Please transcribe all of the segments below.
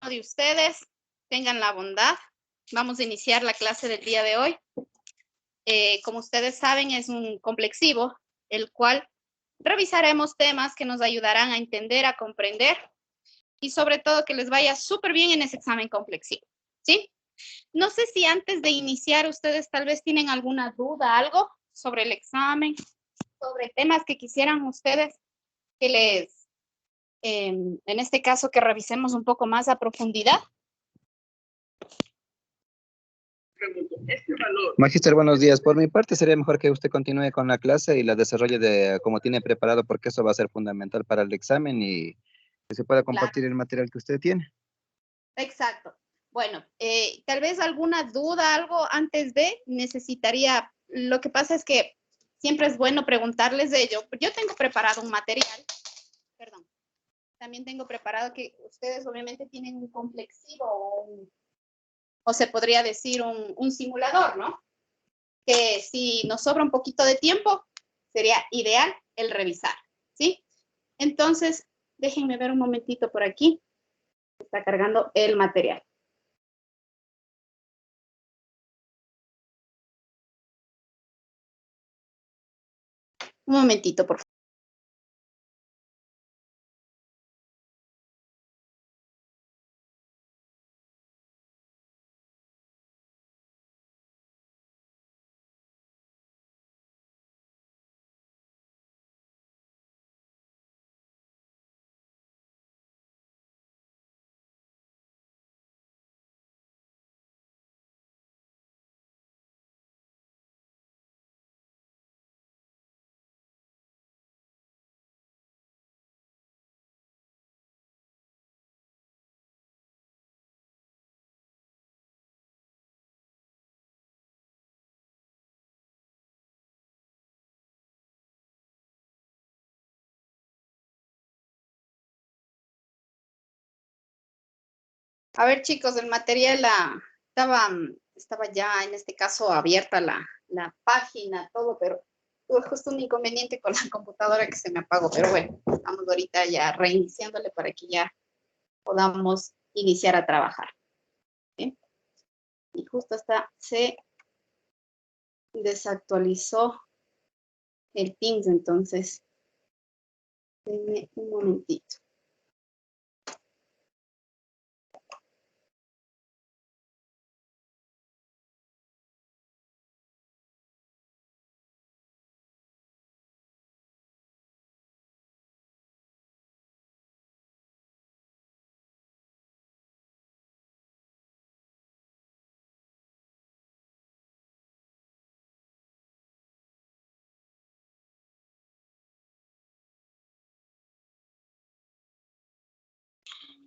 de ustedes tengan la bondad. Vamos a iniciar la clase del día de hoy. Como ustedes saben, es un complexivo, el cual revisaremos temas que nos ayudarán a entender, a comprender y sobre todo que les vaya súper bien en ese examen complexivo, ¿sí? No sé si antes de iniciar ustedes tal vez tienen alguna duda, algo sobre el examen, sobre temas que quisieran ustedes que les, en este caso, que revisemos un poco más a profundidad. Magíster, buenos días. Por mi parte, sería mejor que usted continúe con la clase y la desarrolle de como tiene preparado, porque eso va a ser fundamental para el examen y que se pueda compartir el material que usted tiene. Exacto. Bueno, tal vez alguna duda, algo antes de, necesitaría, lo que pasa es que siempre es bueno preguntarles de ello. Yo tengo preparado un material, perdón, también tengo preparado que ustedes obviamente tienen un complexivo o se podría decir un simulador, ¿no? Que si nos sobra un poquito de tiempo, sería ideal el revisar, ¿sí? Entonces, déjenme ver un momentito por aquí. Está cargando el material. Un momentito, por favor. A ver, chicos, el material estaba ya en este caso abierta la página, todo, pero tuve justo un inconveniente con la computadora que se me apagó. Pero bueno, estamos ahorita ya reiniciándole para que ya podamos iniciar a trabajar. ¿Sí? Y justo se desactualizó el Teams, entonces, denme un momentito.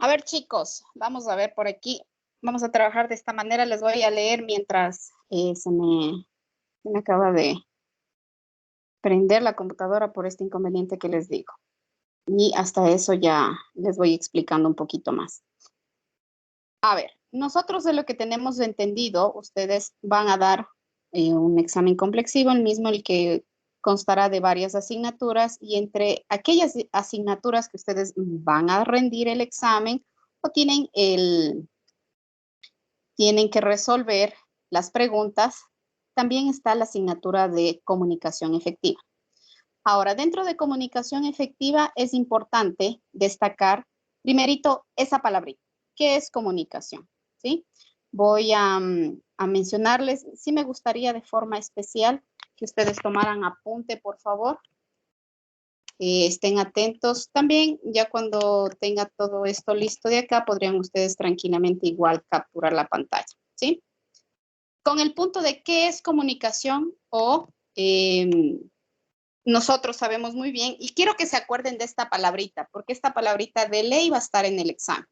A ver, chicos, vamos a ver por aquí. Vamos a trabajar de esta manera. Les voy a leer mientras se me acaba de prender la computadora por este inconveniente que les digo. Y hasta eso ya les voy explicando un poquito más. A ver, nosotros de lo que tenemos entendido, ustedes van a dar un examen complexivo, el mismo el que constará de varias asignaturas, y entre aquellas asignaturas que ustedes van a rendir el examen o tienen que resolver las preguntas, también está la asignatura de comunicación efectiva. Ahora, dentro de comunicación efectiva es importante destacar primerito esa palabrita. ¿Qué es comunicación? ¿Sí? Voy a mencionarles, sí me gustaría de forma especial que ustedes tomaran apunte, por favor. Estén atentos. También, ya cuando tenga todo esto listo de acá, podrían ustedes tranquilamente igual capturar la pantalla, ¿sí? Con el punto de qué es comunicación o nosotros sabemos muy bien, y quiero que se acuerden de esta palabrita, porque esta palabrita de ley va a estar en el examen.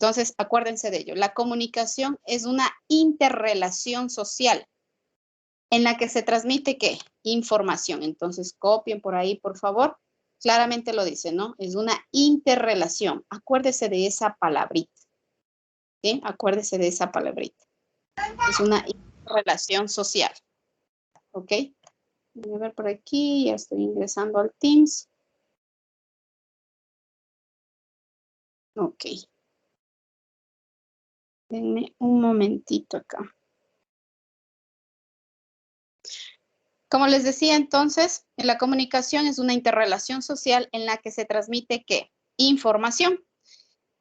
Entonces, acuérdense de ello. La comunicación es una interrelación social en la que se transmite, ¿qué? Información. Entonces, copien por ahí, por favor. Claramente lo dice, ¿no? Es una interrelación. Acuérdese de esa palabrita. ¿Sí? Acuérdese de esa palabrita. Es una interrelación social. ¿Ok? Voy a ver por aquí, ya estoy ingresando al Teams. Ok. Denme un momentito acá. Como les decía entonces, la comunicación es una interrelación social en la que se transmite ¿qué? Información.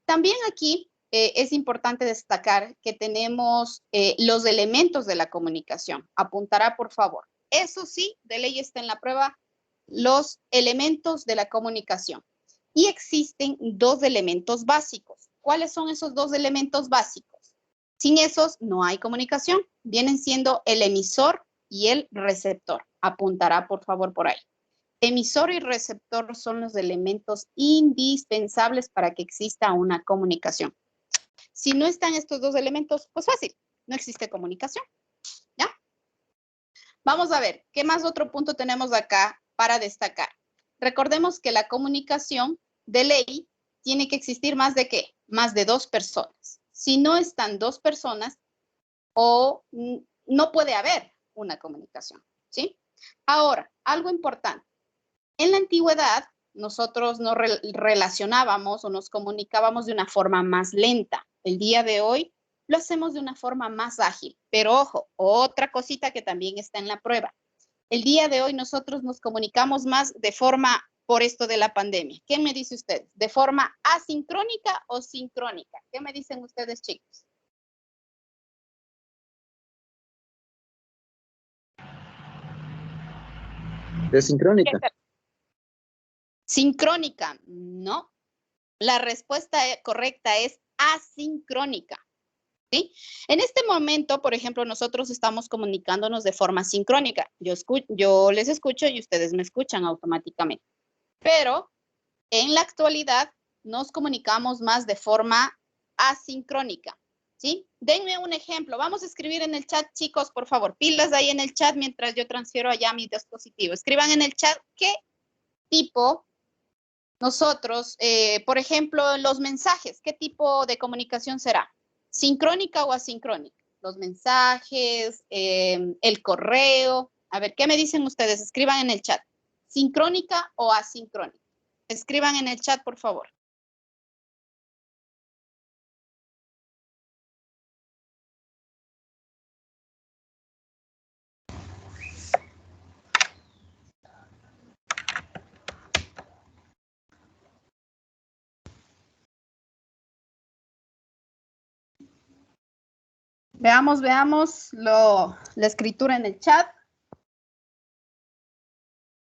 También aquí es importante destacar que tenemos los elementos de la comunicación. Apuntará, por favor. Eso sí, de ley está en la prueba, los elementos de la comunicación. Y existen dos elementos básicos. ¿Cuáles son esos dos elementos básicos? Sin esos no hay comunicación. Vienen siendo el emisor y el receptor. Apuntará, por favor, por ahí. Emisor y receptor son los elementos indispensables para que exista una comunicación. Si no están estos dos elementos, pues fácil, no existe comunicación. ¿Ya? Vamos a ver, ¿qué más otro punto tenemos acá para destacar? Recordemos que la comunicación de ley tiene que existir más de ¿qué? Más de dos personas. Si no están dos personas, no puede haber una comunicación, ¿sí? Ahora, algo importante. En la antigüedad, nosotros nos relacionábamos o nos comunicábamos de una forma más lenta. El día de hoy lo hacemos de una forma más ágil. Pero ojo, otra cosita que también está en la prueba. El día de hoy nosotros nos comunicamos más de forma, por esto de la pandemia. ¿Qué me dice usted? ¿De forma asincrónica o sincrónica? ¿Qué me dicen ustedes, chicos? Desincrónica. Sincrónica, no. La respuesta correcta es asincrónica. ¿Sí? En este momento, por ejemplo, nosotros estamos comunicándonos de forma sincrónica. Yo les escucho y ustedes me escuchan automáticamente. Pero en la actualidad nos comunicamos más de forma asincrónica. ¿Sí? Denme un ejemplo. Vamos a escribir en el chat, chicos, por favor. Pilas ahí en el chat mientras yo transfiero allá mi dispositivo. Escriban en el chat qué tipo nosotros, por ejemplo, los mensajes, ¿qué tipo de comunicación será? ¿Sincrónica o asincrónica? Los mensajes, el correo. A ver, ¿qué me dicen ustedes? Escriban en el chat. ¿Sincrónica o asincrónica? Escriban en el chat, por favor. Veamos la escritura en el chat.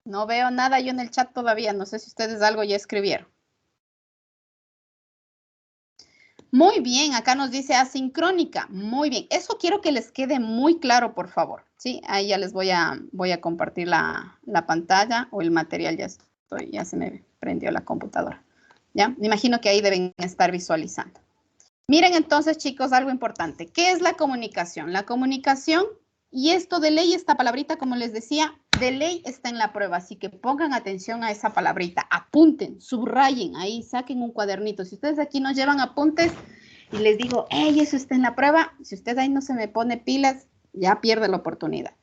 No veo nada yo en el chat todavía. No sé si ustedes algo ya escribieron. Muy bien, acá nos dice asincrónica. Muy bien, eso quiero que les quede muy claro, por favor. Sí, ahí ya les voy a compartir la pantalla o el material. Ya se me prendió la computadora. ¿Ya? Me imagino que ahí deben estar visualizando. Miren entonces, chicos, algo importante. ¿Qué es la comunicación? La comunicación, y esto de ley, esta palabrita, como les decía, de ley está en la prueba, así que pongan atención a esa palabrita, apunten, subrayen, ahí saquen un cuadernito. Si ustedes aquí no llevan apuntes y les digo, hey, eso está en la prueba, si usted ahí no se me pone pilas, ya pierde la oportunidad.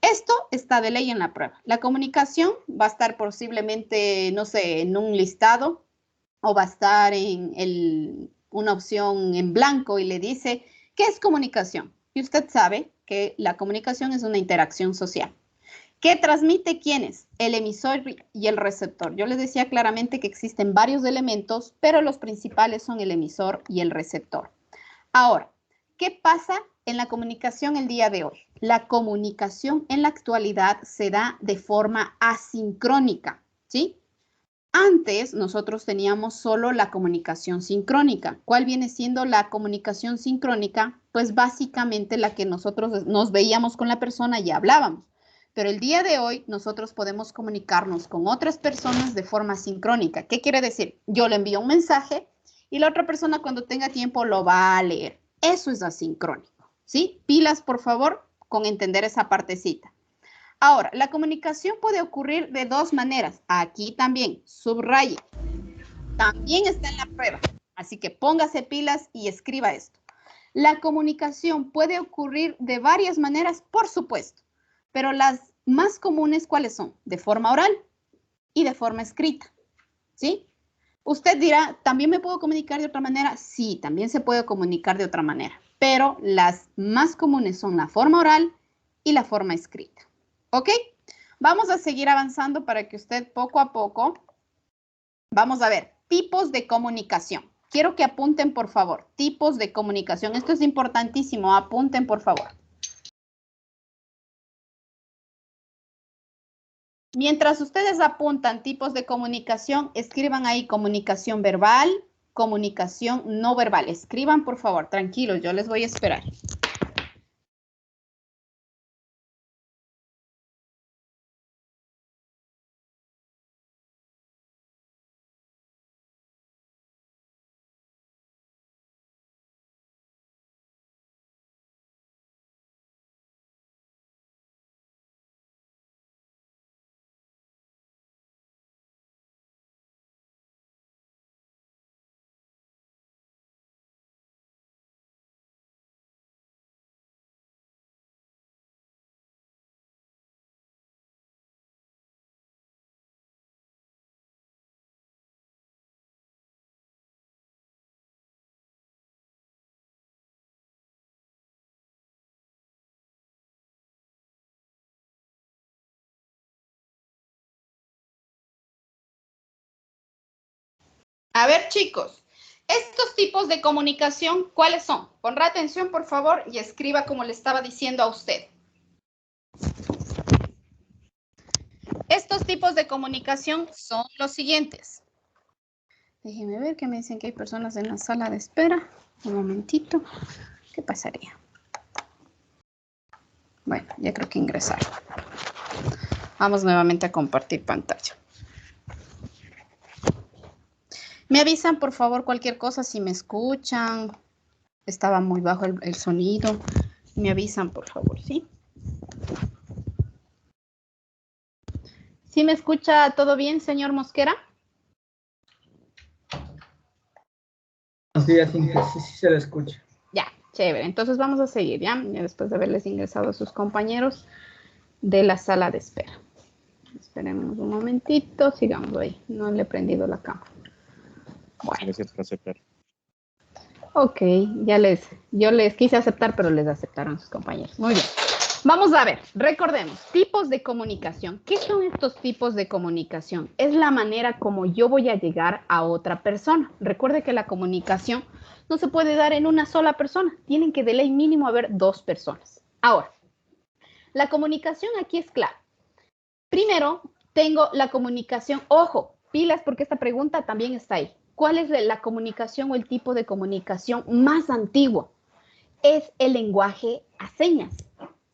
Esto está de ley en la prueba. La comunicación va a estar posiblemente, no sé, en un listado o va a estar en una opción en blanco y le dice, ¿qué es comunicación? Y usted sabe que la comunicación es una interacción social. ¿Qué transmite quiénes? El emisor y el receptor. Yo les decía claramente que existen varios elementos, pero los principales son el emisor y el receptor. Ahora, ¿qué pasa en la comunicación el día de hoy? La comunicación en la actualidad se da de forma asincrónica, ¿sí? Antes nosotros teníamos solo la comunicación sincrónica. ¿Cuál viene siendo la comunicación sincrónica? Pues básicamente la que nosotros nos veíamos con la persona y hablábamos. Pero el día de hoy nosotros podemos comunicarnos con otras personas de forma sincrónica. ¿Qué quiere decir? Yo le envío un mensaje y la otra persona cuando tenga tiempo lo va a leer. Eso es asincrónico, ¿sí? Pilas, por favor, con entender esa partecita. Ahora, la comunicación puede ocurrir de dos maneras. Aquí también, subraye. También está en la prueba. Así que póngase pilas y escriba esto. La comunicación puede ocurrir de varias maneras, por supuesto, pero las más comunes, ¿cuáles son? De forma oral y de forma escrita, ¿sí? Usted dirá, ¿también me puedo comunicar de otra manera? Sí, también se puede comunicar de otra manera, pero las más comunes son la forma oral y la forma escrita. ¿Ok? Vamos a seguir avanzando para que usted poco a poco, vamos a ver, tipos de comunicación. Quiero que apunten, por favor, tipos de comunicación. Esto es importantísimo, apunten, por favor. Mientras ustedes apuntan tipos de comunicación, escriban ahí comunicación verbal, comunicación no verbal. Escriban, por favor, tranquilos, yo les voy a esperar. A ver, chicos, estos tipos de comunicación, ¿cuáles son? Pondrá atención, por favor, y escriba como le estaba diciendo a usted. Estos tipos de comunicación son los siguientes. Déjenme ver que me dicen que hay personas en la sala de espera. Un momentito. ¿Qué pasaría? Bueno, ya creo que ingresaron. Vamos nuevamente a compartir pantalla. Me avisan, por favor, cualquier cosa si me escuchan. Estaba muy bajo el sonido. Me avisan, por favor, ¿sí? ¿Sí me escucha todo bien, señor Mosquera? Buenos días, Inge. Sí, sí se lo escucha. Ya, chévere. Entonces vamos a seguir, ¿ya? Después de haberles ingresado a sus compañeros de la sala de espera. Esperemos un momentito, sigamos ahí. No le he prendido la cámara. Bueno. Gracias por aceptar. Ok, yo les quise aceptar, pero les aceptaron sus compañeros. Muy bien. Vamos a ver, recordemos, tipos de comunicación. ¿Qué son estos tipos de comunicación? Es la manera como yo voy a llegar a otra persona. Recuerde que la comunicación no se puede dar en una sola persona. Tienen que de ley mínimo haber dos personas. Ahora, la comunicación aquí es clave. Primero, tengo la comunicación. Ojo, pilas porque esta pregunta también está ahí. ¿Cuál es la comunicación o el tipo de comunicación más antiguo? Es el lenguaje a señas,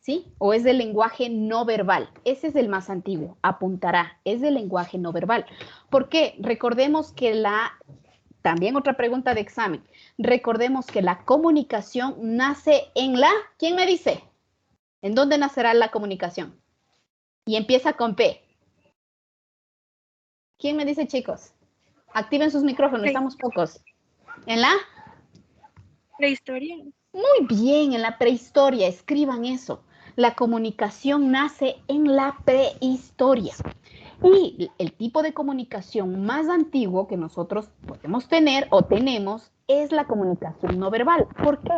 ¿sí? O es el lenguaje no verbal. Ese es el más antiguo. Apuntará, es el lenguaje no verbal. ¿Por qué? Recordemos que también otra pregunta de examen. Recordemos que la comunicación nace en ¿quién me dice? ¿En dónde nacerá la comunicación? Y empieza con P. ¿Quién me dice, chicos? Activen sus micrófonos, estamos pocos. ¿En la? Prehistoria. Muy bien, en la prehistoria, escriban eso. La comunicación nace en la prehistoria. Y el tipo de comunicación más antiguo que nosotros podemos tener o tenemos es la comunicación no verbal. ¿Por qué?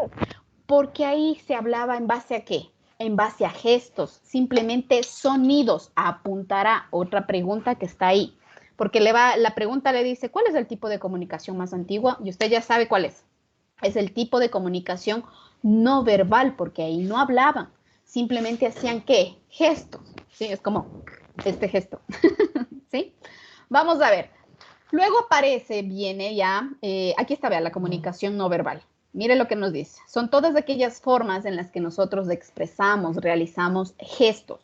Porque ahí se hablaba en base a ¿qué? En base a gestos, simplemente sonidos. Apuntará otra pregunta que está ahí. Porque la pregunta le dice, ¿cuál es el tipo de comunicación más antiguo? Y usted ya sabe cuál es. Es el tipo de comunicación no verbal, porque ahí no hablaban. Simplemente hacían ¿qué? Gestos. ¿Sí? Es como este gesto. ¿Sí? Vamos a ver. Luego aparece, viene ya, aquí está, vea, la comunicación no verbal. Mire lo que nos dice. Son todas aquellas formas en las que nosotros expresamos, realizamos gestos.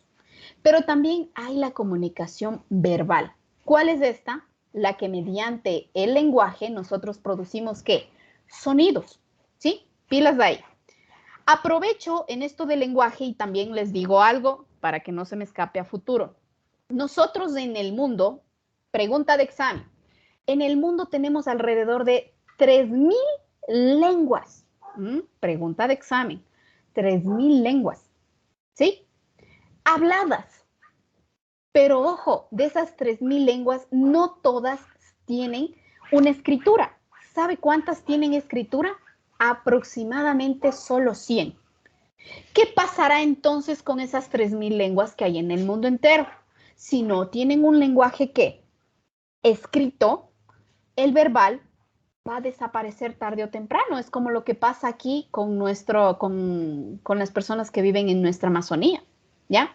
Pero también hay la comunicación verbal. ¿Cuál es esta? La que mediante el lenguaje nosotros producimos ¿qué? Sonidos. ¿Sí? Pilas de ahí. Aprovecho en esto del lenguaje y también les digo algo para que no se me escape a futuro. Nosotros en el mundo, pregunta de examen, en el mundo tenemos alrededor de 3,000 lenguas. Pregunta de examen, 3,000 lenguas. ¿Sí? Habladas. Pero ojo, de esas 3,000 lenguas, no todas tienen una escritura. ¿Sabe cuántas tienen escritura? Aproximadamente solo 100. ¿Qué pasará entonces con esas 3.000 lenguas que hay en el mundo entero? Si no tienen un lenguaje que escrito, el verbal va a desaparecer tarde o temprano. Es como lo que pasa aquí con las personas que viven en nuestra Amazonía, ¿ya?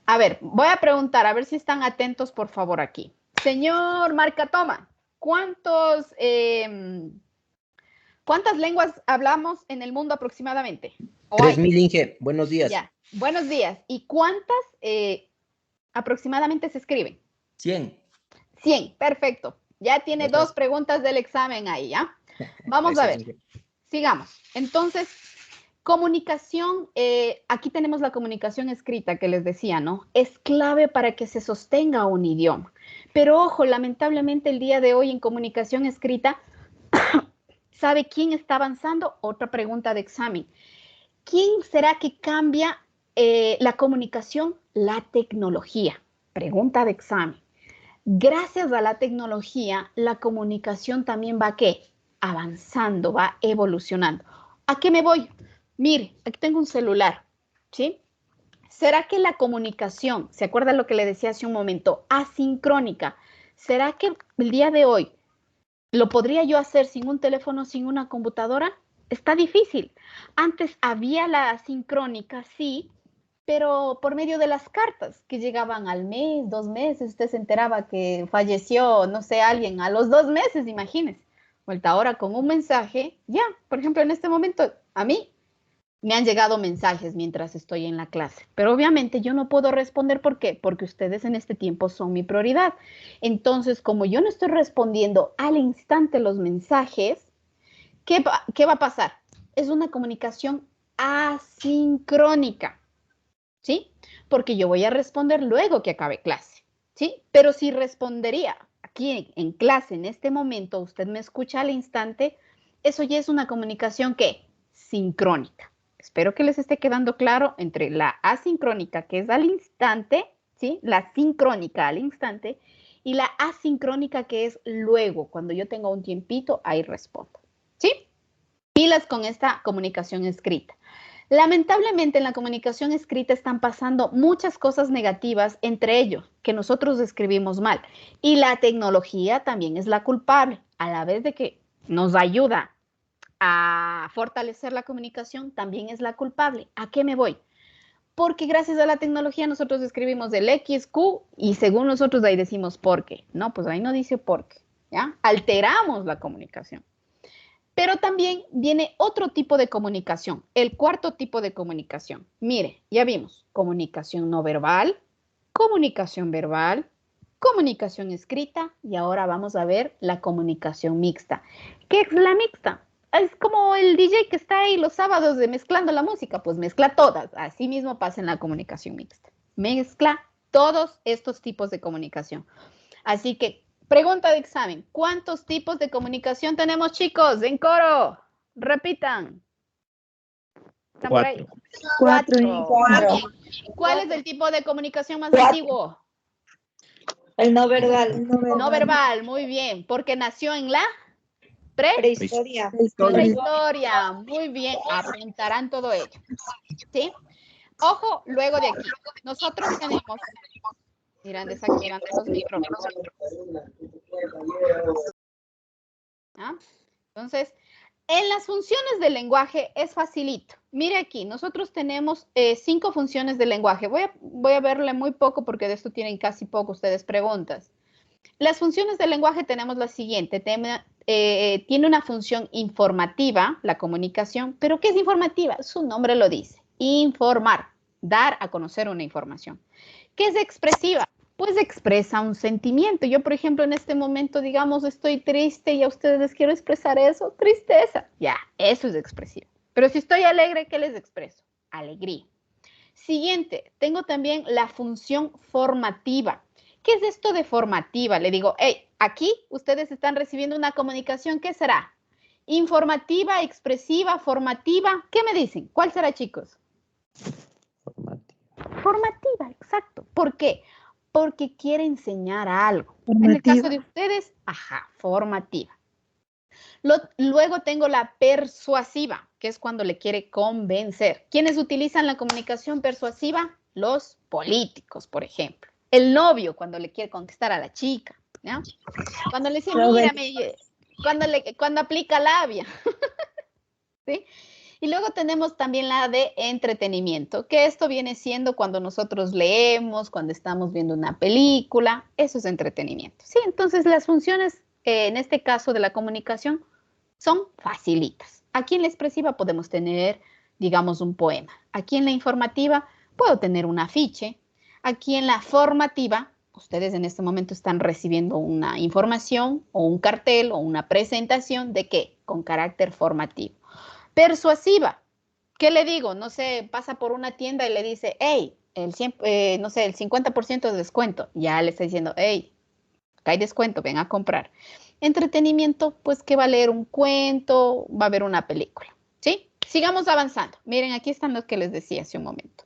A ver, voy a preguntar, a ver si están atentos, por favor, aquí. Señor Marcatoma, ¿cuántas lenguas hablamos en el mundo aproximadamente? 3.000, Inge. Buenos días. Ya, buenos días. ¿Y cuántas aproximadamente se escriben? 100. 100, perfecto. Ya tiene Gracias. 2 preguntas del examen ahí, ¿ya? Vamos Gracias, a ver. Inge. Sigamos. Entonces, comunicación, aquí tenemos la comunicación escrita que les decía, ¿no? Es clave para que se sostenga un idioma. Pero ojo, lamentablemente el día de hoy en comunicación escrita, ¿sabe quién está avanzando? Otra pregunta de examen. ¿Quién será que cambia la comunicación? La tecnología. Pregunta de examen. Gracias a la tecnología, la comunicación también va ¿qué? Avanzando, va evolucionando. ¿A qué me voy? Mire, aquí tengo un celular, ¿sí? ¿Será que la comunicación, se acuerda lo que le decía hace un momento, asincrónica, será que el día de hoy lo podría yo hacer sin un teléfono, sin una computadora? Está difícil. Antes había la asincrónica, sí, pero por medio de las cartas que llegaban al mes, 2 meses, usted se enteraba que falleció, no sé, alguien a los 2 meses, imagínese. Vuelta ahora con un mensaje, ya, por ejemplo, en este momento, a mí me han llegado mensajes mientras estoy en la clase, pero obviamente yo no puedo responder. ¿Por qué? Porque ustedes en este tiempo son mi prioridad. Entonces, como yo no estoy respondiendo al instante los mensajes, ¿qué va a pasar? Es una comunicación asincrónica. ¿Sí? Porque yo voy a responder luego que acabe clase, ¿sí? Pero si respondería aquí en clase en este momento, usted me escucha al instante, eso ya es una comunicación ¿qué? Sincrónica. Espero que les esté quedando claro entre la asincrónica, que es al instante, ¿sí? La sincrónica al instante, y la asincrónica, que es luego, cuando yo tenga un tiempito, ahí respondo, ¿sí? Pilas con esta comunicación escrita. Lamentablemente en la comunicación escrita están pasando muchas cosas negativas, entre ellos que nosotros escribimos mal. Y la tecnología también es la culpable. A la vez de que nos ayuda a fortalecer la comunicación, también es la culpable. ¿A qué me voy? Porque gracias a la tecnología nosotros escribimos el X, Q y según nosotros ahí decimos por qué. No, pues ahí no dice por qué. ¿Ya? Alteramos la comunicación. Pero también viene otro tipo de comunicación, el cuarto tipo de comunicación. Mire, ya vimos comunicación no verbal, comunicación verbal, comunicación escrita y ahora vamos a ver la comunicación mixta. ¿Qué es la mixta? Es como el DJ que está ahí los sábados mezclando la música, pues mezcla todas. Así mismo pasa en la comunicación mixta. Mezcla todos estos tipos de comunicación. Así que pregunta de examen. ¿Cuántos tipos de comunicación tenemos, chicos? En coro. Repitan. ¿Están por ahí? 4. Muy bien. ¿Cuál es el tipo de comunicación más antiguo? El no verbal. No verbal, muy bien. Porque nació en la Prehistoria. prehistoria. Muy bien. Apuntarán todo ello. ¿Sí? Ojo, luego de aquí. Nosotros tenemos... Miran, desactivando los micrófonos. ¿Ah? Entonces, en las funciones del lenguaje es facilito. Mire aquí, nosotros tenemos 5 funciones del lenguaje. Voy a verle muy poco porque de esto tienen casi poco ustedes preguntas. Las funciones del lenguaje tenemos la siguiente. Tiene una función informativa, la comunicación. ¿Pero qué es informativa? Su nombre lo dice. Informar, dar a conocer una información. ¿Qué es expresiva? Pues expresa un sentimiento. Yo, por ejemplo, en este momento, digamos, estoy triste y a ustedes les quiero expresar eso, tristeza. Ya, eso es expresivo. Pero si estoy alegre, ¿qué les expreso? Alegría. Siguiente, tengo también la función formativa. ¿Qué es esto de formativa? Le digo, hey, aquí ustedes están recibiendo una comunicación, ¿qué será? Informativa, expresiva, formativa. ¿Qué me dicen? ¿Cuál será, chicos? Formativa, exacto. ¿Por qué? Porque quiere enseñar algo. En el caso de ustedes, ajá, formativa. Luego tengo la persuasiva, que es cuando le quiere convencer. ¿Quiénes utilizan la comunicación persuasiva? Los políticos, por ejemplo. El novio, cuando le quiere conquistar a la chica, ¿no? Cuando le dice, mírame, cuando aplica labia. ¿Sí? Y luego tenemos también la de entretenimiento, que esto viene siendo cuando nosotros leemos, cuando estamos viendo una película, eso es entretenimiento. Sí, entonces las funciones, en este caso de la comunicación, son facilitas. Aquí en la expresiva podemos tener, digamos, un poema. Aquí en la informativa puedo tener un afiche. Aquí en la formativa, ustedes en este momento están recibiendo una información o un cartel o una presentación de ¿qué? Con carácter formativo. Persuasiva, ¿qué le digo? No sé, pasa por una tienda y le dice, hey, no sé, el 50% de descuento. Ya le está diciendo, hey, acá hay descuento, ven a comprar. Entretenimiento, pues que va a leer un cuento, va a ver una película, ¿sí? Sigamos avanzando. Miren, aquí están los que les decía hace un momento.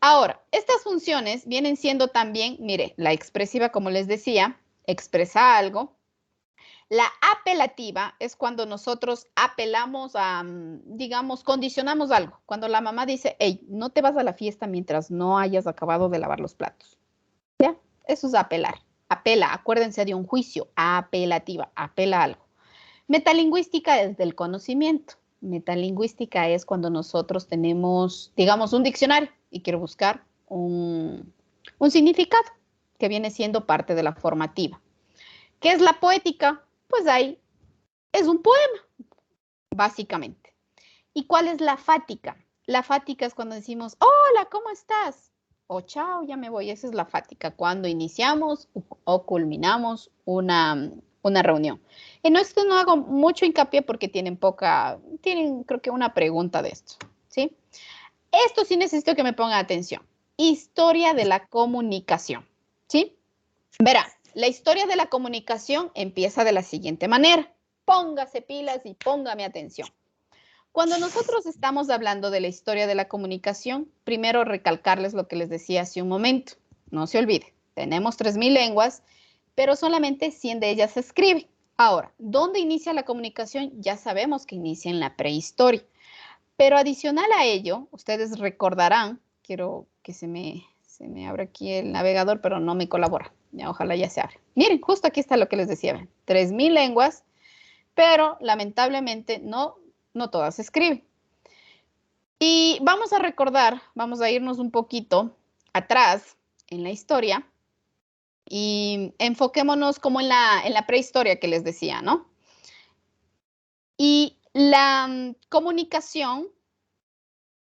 Ahora, estas funciones vienen siendo también, mire, la expresiva, como les decía, expresa algo. La apelativa es cuando nosotros apelamos a, digamos, condicionamos algo. Cuando la mamá dice, hey, no te vas a la fiesta mientras no hayas acabado de lavar los platos. ¿Ya? Eso es apelar. Apela, acuérdense de un juicio, apelativa, apela a algo. Metalingüística es del conocimiento. Metalingüística es cuando nosotros tenemos, digamos, un diccionario y quiero buscar un significado que viene siendo parte de la formativa. ¿Qué es la poética? Pues ahí es un poema, básicamente. ¿Y cuál es la fática? La fática es cuando decimos, hola, ¿cómo estás? O chao, ya me voy. Esa es la fática, cuando iniciamos o culminamos una reunión. En esto no hago mucho hincapié porque tienen creo que una pregunta de esto, ¿sí? Esto sí necesito que me pongan atención. Historia de la comunicación, ¿sí? Verá, la historia de la comunicación empieza de la siguiente manera. Póngase pilas y póngame atención. Cuando nosotros estamos hablando de la historia de la comunicación, primero recalcarles lo que les decía hace un momento. No se olvide, tenemos 3,000 lenguas, pero solamente 100 de ellas se escriben. Ahora, ¿dónde inicia la comunicación? Ya sabemos que inicia en la prehistoria. Pero adicional a ello, ustedes recordarán, quiero que se me abre aquí el navegador, pero no me colabora. Ya, ojalá ya se abre. Miren, justo aquí está lo que les decía. 3,000 lenguas, pero lamentablemente no todas se escriben. Y vamos a recordar, vamos a irnos un poquito atrás en la historia y enfoquémonos como en la prehistoria que les decía, ¿no? Y la comunicación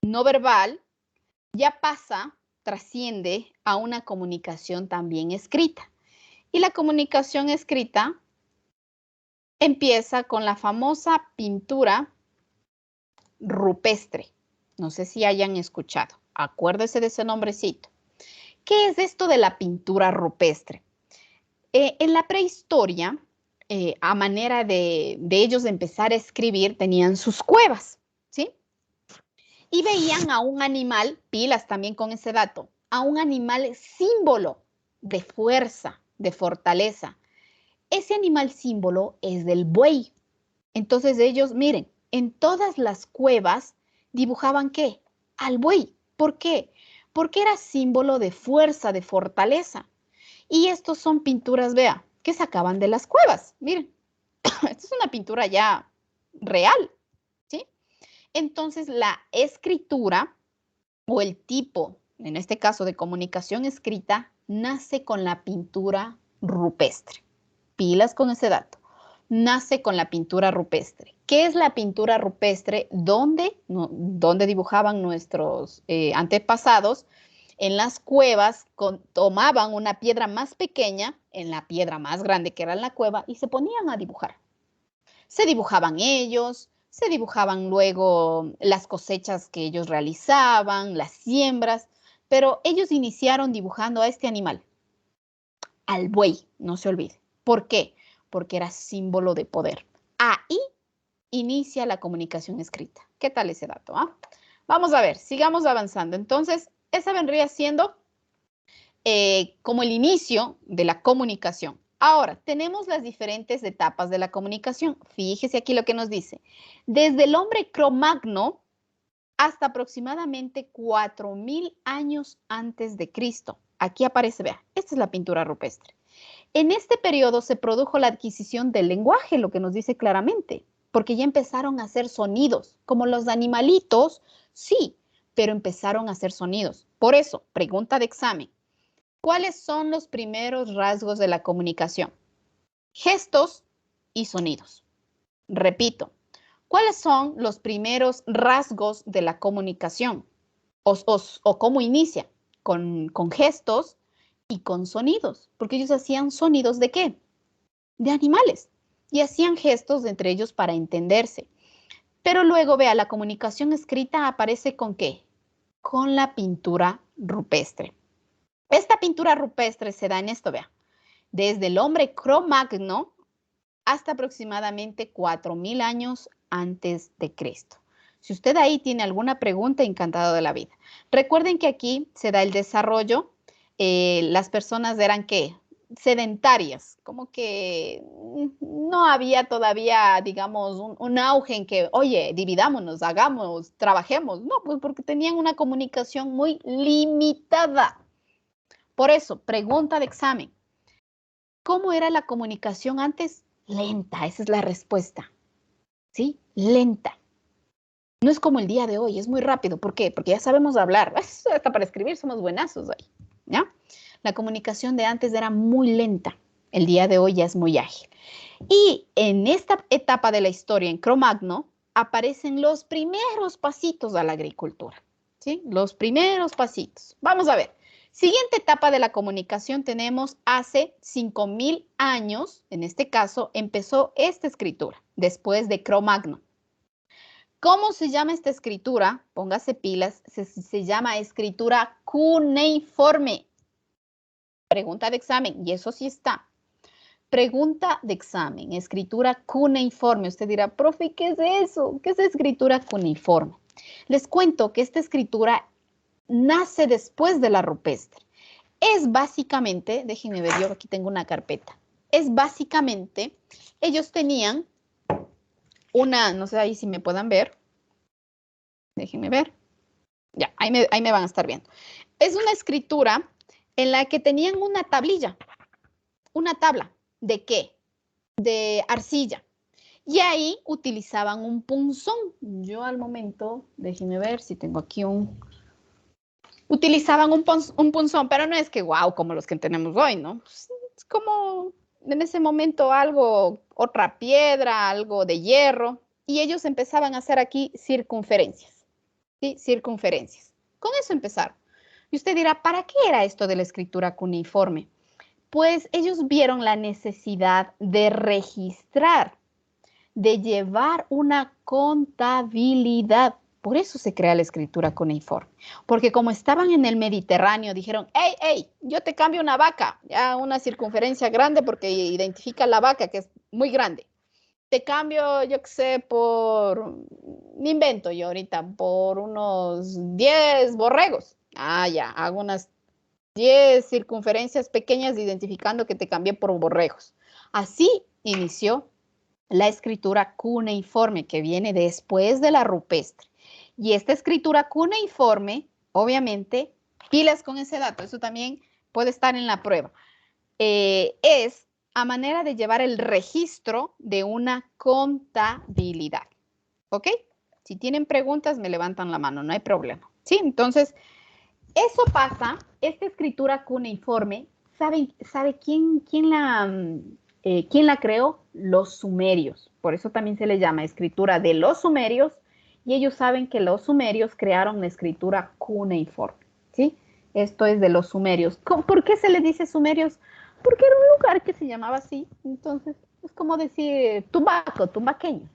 no verbal ya trasciende a una comunicación también escrita. Y la comunicación escrita empieza con la famosa pintura rupestre. No sé si hayan escuchado. Acuérdese de ese nombrecito. ¿Qué es esto de la pintura rupestre? En la prehistoria, a manera de ellos empezar a escribir, tenían sus cuevas, ¿sí? Y veían a un animal, pilas también con ese dato, a un animal símbolo de fuerza, de fortaleza. Ese animal símbolo es del buey. Entonces ellos, miren, en todas las cuevas dibujaban ¿qué? Al buey. ¿Por qué? Porque era símbolo de fuerza, de fortaleza. Y estos son pinturas, vea, que sacaban de las cuevas. Miren, esta es una pintura ya real, ¿sí? Entonces la escritura o el tipo, en este caso de comunicación escrita, nace con la pintura rupestre. Pilas con ese dato. Nace con la pintura rupestre. ¿Qué es la pintura rupestre? ¿Dónde dibujaban nuestros antepasados? En las cuevas tomaban una piedra más pequeña, en la piedra más grande que era en la cueva, y se ponían a dibujar. Se dibujaban ellos, se dibujaban luego las cosechas que ellos realizaban, las siembras, pero ellos iniciaron dibujando a este animal, al buey, no se olvide. ¿Por qué? Porque era símbolo de poder. Ahí inicia la comunicación escrita. ¿Qué tal ese dato? Vamos a ver, sigamos avanzando. Entonces, esa vendría siendo como el inicio de la comunicación. Ahora, tenemos las diferentes etapas de la comunicación. Fíjese aquí lo que nos dice. Desde el hombre Cro-Magno hasta aproximadamente 4000 años antes de Cristo. Aquí aparece, vea, esta es la pintura rupestre. En este periodo se produjo la adquisición del lenguaje, lo que nos dice claramente, porque ya empezaron a hacer sonidos, como los animalitos, sí, pero empezaron a hacer sonidos. Por eso, pregunta de examen, ¿cuáles son los primeros rasgos de la comunicación? Gestos y sonidos. Repito, ¿cuáles son los primeros rasgos de la comunicación? O cómo inicia, con gestos y con sonidos, porque ellos hacían sonidos ¿de qué? De animales, y hacían gestos entre ellos para entenderse. Pero luego, vea, la comunicación escrita aparece ¿con qué? Con la pintura rupestre. Esta pintura rupestre se da en esto, vea, desde el hombre Cro-Magno hasta aproximadamente 4000 años antes de Cristo. Si usted ahí tiene alguna pregunta, encantado de la vida. Recuerden que aquí se da el desarrollo. Las personas eran, ¿qué? Sedentarias, como que no había todavía, digamos, un auge en que, oye, dividámonos, hagamos, trabajemos. No, pues porque tenían una comunicación muy limitada. Por eso, pregunta de examen. ¿Cómo era la comunicación antes? Lenta, esa es la respuesta. ¿Sí? Lenta. No es como el día de hoy, es muy rápido. ¿Por qué? Porque ya sabemos hablar. Hasta para escribir somos buenazos ahí. ¿Ya? La comunicación de antes era muy lenta. El día de hoy ya es muy ágil. Y en esta etapa de la historia, en Cro-Magno, aparecen los primeros pasitos a la agricultura. ¿Sí? Los primeros pasitos. Vamos a ver. Siguiente etapa de la comunicación tenemos hace 5000 años, en este caso, empezó esta escritura, después de Cro-Magno. ¿Cómo se llama esta escritura? Póngase pilas, se llama escritura cuneiforme. Pregunta de examen, y eso sí está. Pregunta de examen, escritura cuneiforme. Usted dirá, profe, ¿qué es eso? ¿Qué es escritura cuneiforme? Les cuento que esta escritura nace después de la rupestre. Es básicamente, déjenme ver, yo aquí tengo una carpeta. Es básicamente, ellos tenían una, no sé ahí si me puedan ver. Déjenme ver. Ya, ahí me van a estar viendo. Es una escritura en la que tenían una tablilla. Una tabla. ¿De qué? De arcilla. Y ahí utilizaban un punzón. Yo al momento, déjenme ver si tengo aquí utilizaban un punzón, pero no es que wow, como los que tenemos hoy, ¿no? Es como en ese momento algo, otra piedra, algo de hierro, y ellos empezaban a hacer aquí circunferencias, ¿sí? Circunferencias. Con eso empezaron. Y usted dirá, ¿para qué era esto de la escritura cuneiforme? Pues ellos vieron la necesidad de registrar, de llevar una contabilidad. Por eso se crea la escritura cuneiforme. Porque como estaban en el Mediterráneo, dijeron, hey, yo te cambio una vaca, ya una circunferencia grande porque identifica la vaca que es muy grande. Te cambio, yo qué sé, me invento yo ahorita, por unos 10 borregos. Ah, ya, hago unas 10 circunferencias pequeñas identificando que te cambié por borregos. Así inició la escritura cuneiforme que viene después de la rupestre. Y esta escritura cuneiforme, obviamente, pilas con ese dato, eso también puede estar en la prueba, es a manera de llevar el registro de una contabilidad. ¿Ok? Si tienen preguntas, me levantan la mano, no hay problema. ¿Sí? Entonces, eso pasa, esta escritura cuneiforme, ¿sabe quién la creó? Los sumerios. Por eso también se le llama escritura de los sumerios, y ellos saben que los sumerios crearon la escritura cuneiforme, ¿sí? Esto es de los sumerios. ¿Por qué se les dice sumerios? Porque era un lugar que se llamaba así. Entonces, es como decir tumbaqueños.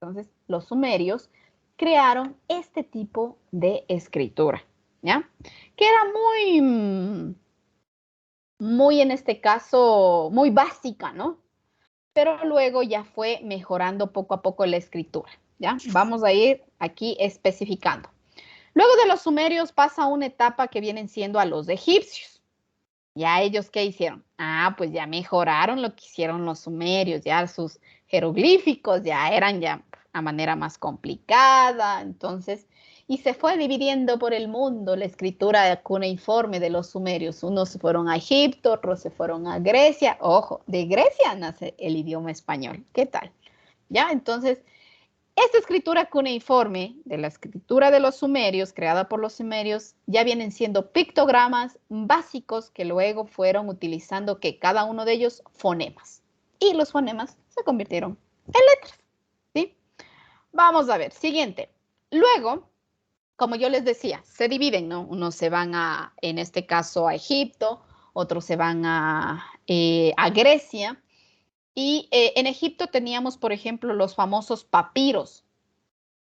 Entonces, los sumerios crearon este tipo de escritura, ¿ya? Que era muy en este caso, muy básica, ¿no? Pero luego ya fue mejorando poco a poco la escritura, ¿ya? Vamos a ir aquí especificando. Luego de los sumerios pasa una etapa que vienen siendo a los egipcios. ¿Ya ellos qué hicieron? Ah, pues ya mejoraron lo que hicieron los sumerios, ya sus jeroglíficos ya eran ya a manera más complicada, entonces, y se fue dividiendo por el mundo la escritura cuneiforme de los sumerios. Unos se fueron a Egipto, otros se fueron a Grecia. Ojo, de Grecia nace el idioma español. ¿Qué tal? ¿Ya? Entonces, esta escritura cuneiforme de la escritura de los sumerios, creada por los sumerios, ya vienen siendo pictogramas básicos que luego fueron utilizando que cada uno de ellos fonemas. Y los fonemas se convirtieron en letras. ¿Sí? Vamos a ver, siguiente. Luego, como yo les decía, se dividen, ¿no? Unos se van a, en este caso, a Egipto, otros se van a Grecia. Y en Egipto teníamos, por ejemplo, los famosos papiros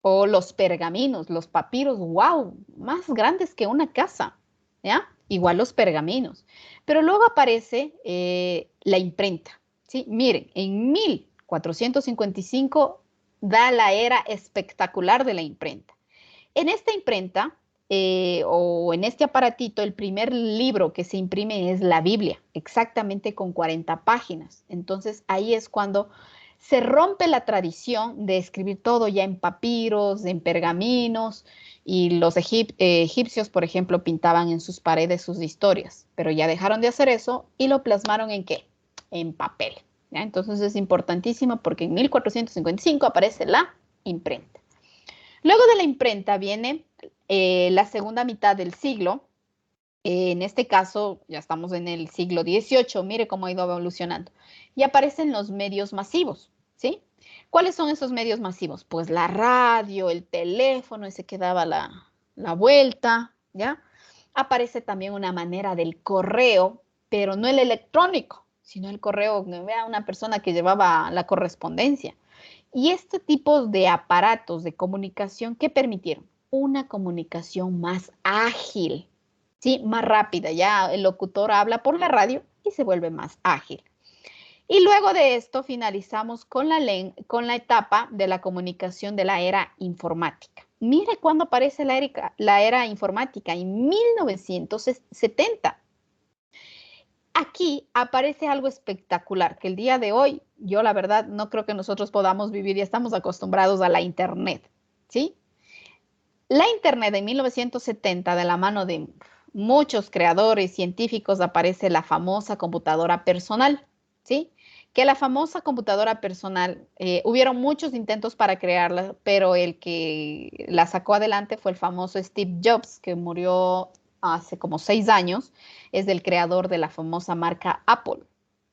o los pergaminos. Los papiros, wow, más grandes que una casa, ¿ya? Igual los pergaminos. Pero luego aparece la imprenta, ¿sí? Miren, en 1455 da la era espectacular de la imprenta. En esta imprenta o en este aparatito, el primer libro que se imprime es la Biblia, exactamente con 40 páginas. Entonces ahí es cuando se rompe la tradición de escribir todo ya en papiros, en pergaminos, y los egipcios, por ejemplo, pintaban en sus paredes sus historias, pero ya dejaron de hacer eso y lo plasmaron ¿en qué? En papel. ¿Ya? Entonces es importantísimo porque en 1455 aparece la imprenta. Luego de la imprenta viene la segunda mitad del siglo. En este caso, ya estamos en el siglo XVIII. Mire cómo ha ido evolucionando. Y aparecen los medios masivos, ¿sí? ¿Cuáles son esos medios masivos? Pues la radio, el teléfono, ese que daba la vuelta, ¿ya? Aparece también una manera del correo, pero no el electrónico, sino el correo, vea, una persona que llevaba la correspondencia. Y este tipo de aparatos de comunicación, ¿qué permitieron? Una comunicación más ágil, ¿sí? Más rápida. Ya el locutor habla por la radio y se vuelve más ágil. Y luego de esto finalizamos con la etapa de la comunicación de la era informática. Mire cuándo aparece la era informática, en 1970. Aquí aparece algo espectacular, que el día de hoy, yo la verdad no creo que nosotros podamos vivir, ya estamos acostumbrados a la Internet, ¿sí? La Internet de 1970, de la mano de muchos creadores científicos, aparece la famosa computadora personal, ¿sí? Que la famosa computadora personal, hubieron muchos intentos para crearla, pero el que la sacó adelante fue el famoso Steve Jobs, que murió hace como 6 años, es el creador de la famosa marca Apple,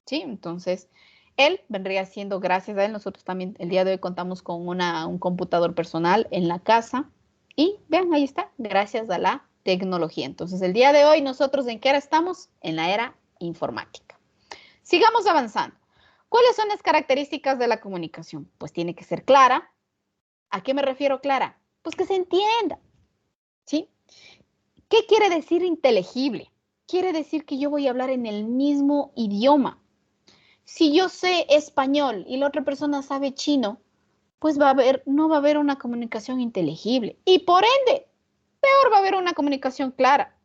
¿sí? Entonces, él vendría siendo, gracias a él, nosotros también el día de hoy contamos con un computador personal en la casa y vean, ahí está, gracias a la tecnología. Entonces, el día de hoy, nosotros ¿en qué era estamos? En la era informática. Sigamos avanzando. ¿Cuáles son las características de la comunicación? Pues tiene que ser clara. ¿A qué me refiero clara? Pues que se entienda, ¿sí? ¿Qué quiere decir inteligible? Quiere decir que yo voy a hablar en el mismo idioma. Si yo sé español y la otra persona sabe chino, pues no va a haber una comunicación inteligible. Y por ende, peor va a haber una comunicación clara,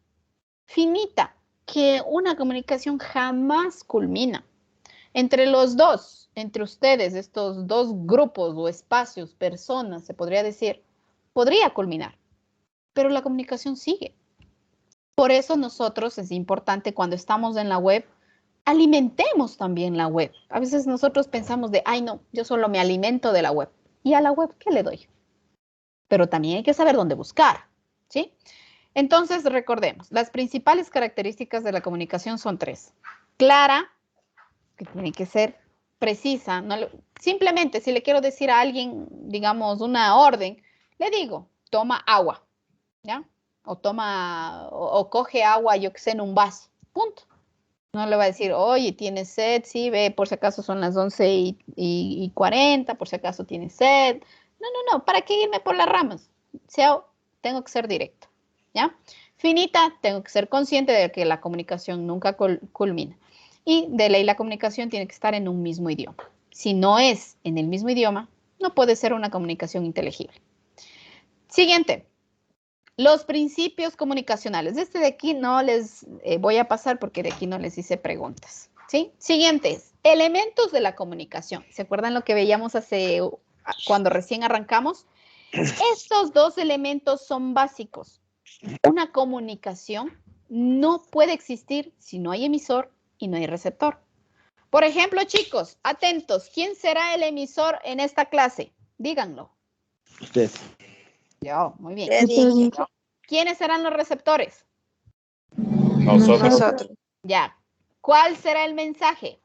finita, que una comunicación jamás culmina. Entre los dos, entre ustedes, estos dos grupos o espacios, personas, se podría decir, podría culminar, pero la comunicación sigue. Por eso nosotros es importante cuando estamos en la web, alimentemos también la web. A veces nosotros pensamos de, ay no, yo solo me alimento de la web. ¿Y a la web qué le doy? Pero también hay que saber dónde buscar, ¿sí? Entonces recordemos, las principales características de la comunicación son 3. Clara, que tiene que ser precisa. No simplemente si le quiero decir a alguien, digamos, una orden, le digo, toma agua, ¿ya? O coge agua, yo que sé, en un vaso, punto. No le va a decir, oye, ¿tienes sed? Sí, ve, por si acaso son las 11:40, por si acaso tienes sed. No, ¿para qué irme por las ramas? Tengo que ser directo, ¿ya? Finita, tengo que ser consciente de que la comunicación nunca culmina. Y de ley la comunicación tiene que estar en un mismo idioma. Si no es en el mismo idioma, no puede ser una comunicación inteligible. Siguiente. Los principios comunicacionales. Este de aquí no les voy a pasar porque de aquí no les hice preguntas. ¿Sí? Siguientes, elementos de la comunicación. ¿Se acuerdan lo que veíamos cuando recién arrancamos? Estos dos elementos son básicos. Una comunicación no puede existir si no hay emisor y no hay receptor. Por ejemplo, chicos, atentos. ¿Quién será el emisor en esta clase? Díganlo. Usted. Yo, muy bien. Yo. ¿Quiénes serán los receptores? Nosotros. Ya. ¿Cuál será el mensaje?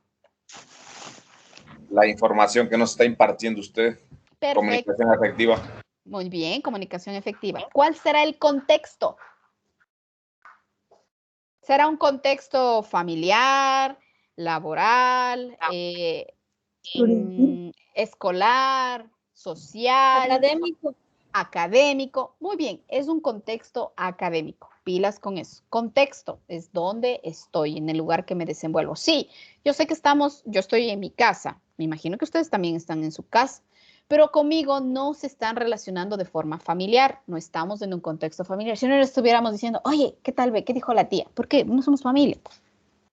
La información que nos está impartiendo usted. Perfecto. Comunicación efectiva. Muy bien, comunicación efectiva. ¿Cuál será el contexto? ¿Será un contexto familiar, laboral, escolar, social? Académico. Académico. Muy bien, es un contexto académico. Pilas con eso. Contexto es donde estoy, en el lugar que me desenvuelvo. Sí, yo sé que yo estoy en mi casa. Me imagino que ustedes también están en su casa. Pero conmigo no se están relacionando de forma familiar, no estamos en un contexto familiar. Si no le estuviéramos diciendo, oye, ¿qué tal, ve? ¿Qué dijo la tía? ¿Por qué? No somos familia,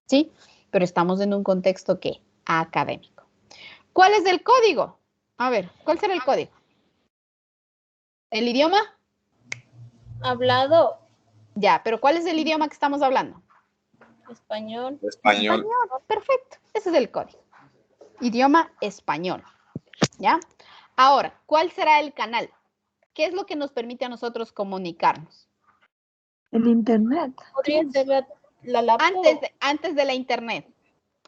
¿sí? Pero estamos en un contexto, ¿qué? Académico. ¿Cuál es el código? A ver, ¿cuál será el código? ¿El idioma? Hablado. Ya, pero ¿cuál es el idioma que estamos hablando? Español. Español. Perfecto, ese es el código. Idioma español, ¿ya? Ahora, ¿cuál será el canal? ¿Qué es lo que nos permite a nosotros comunicarnos? El internet. Podría ser la laptop. Antes de la internet,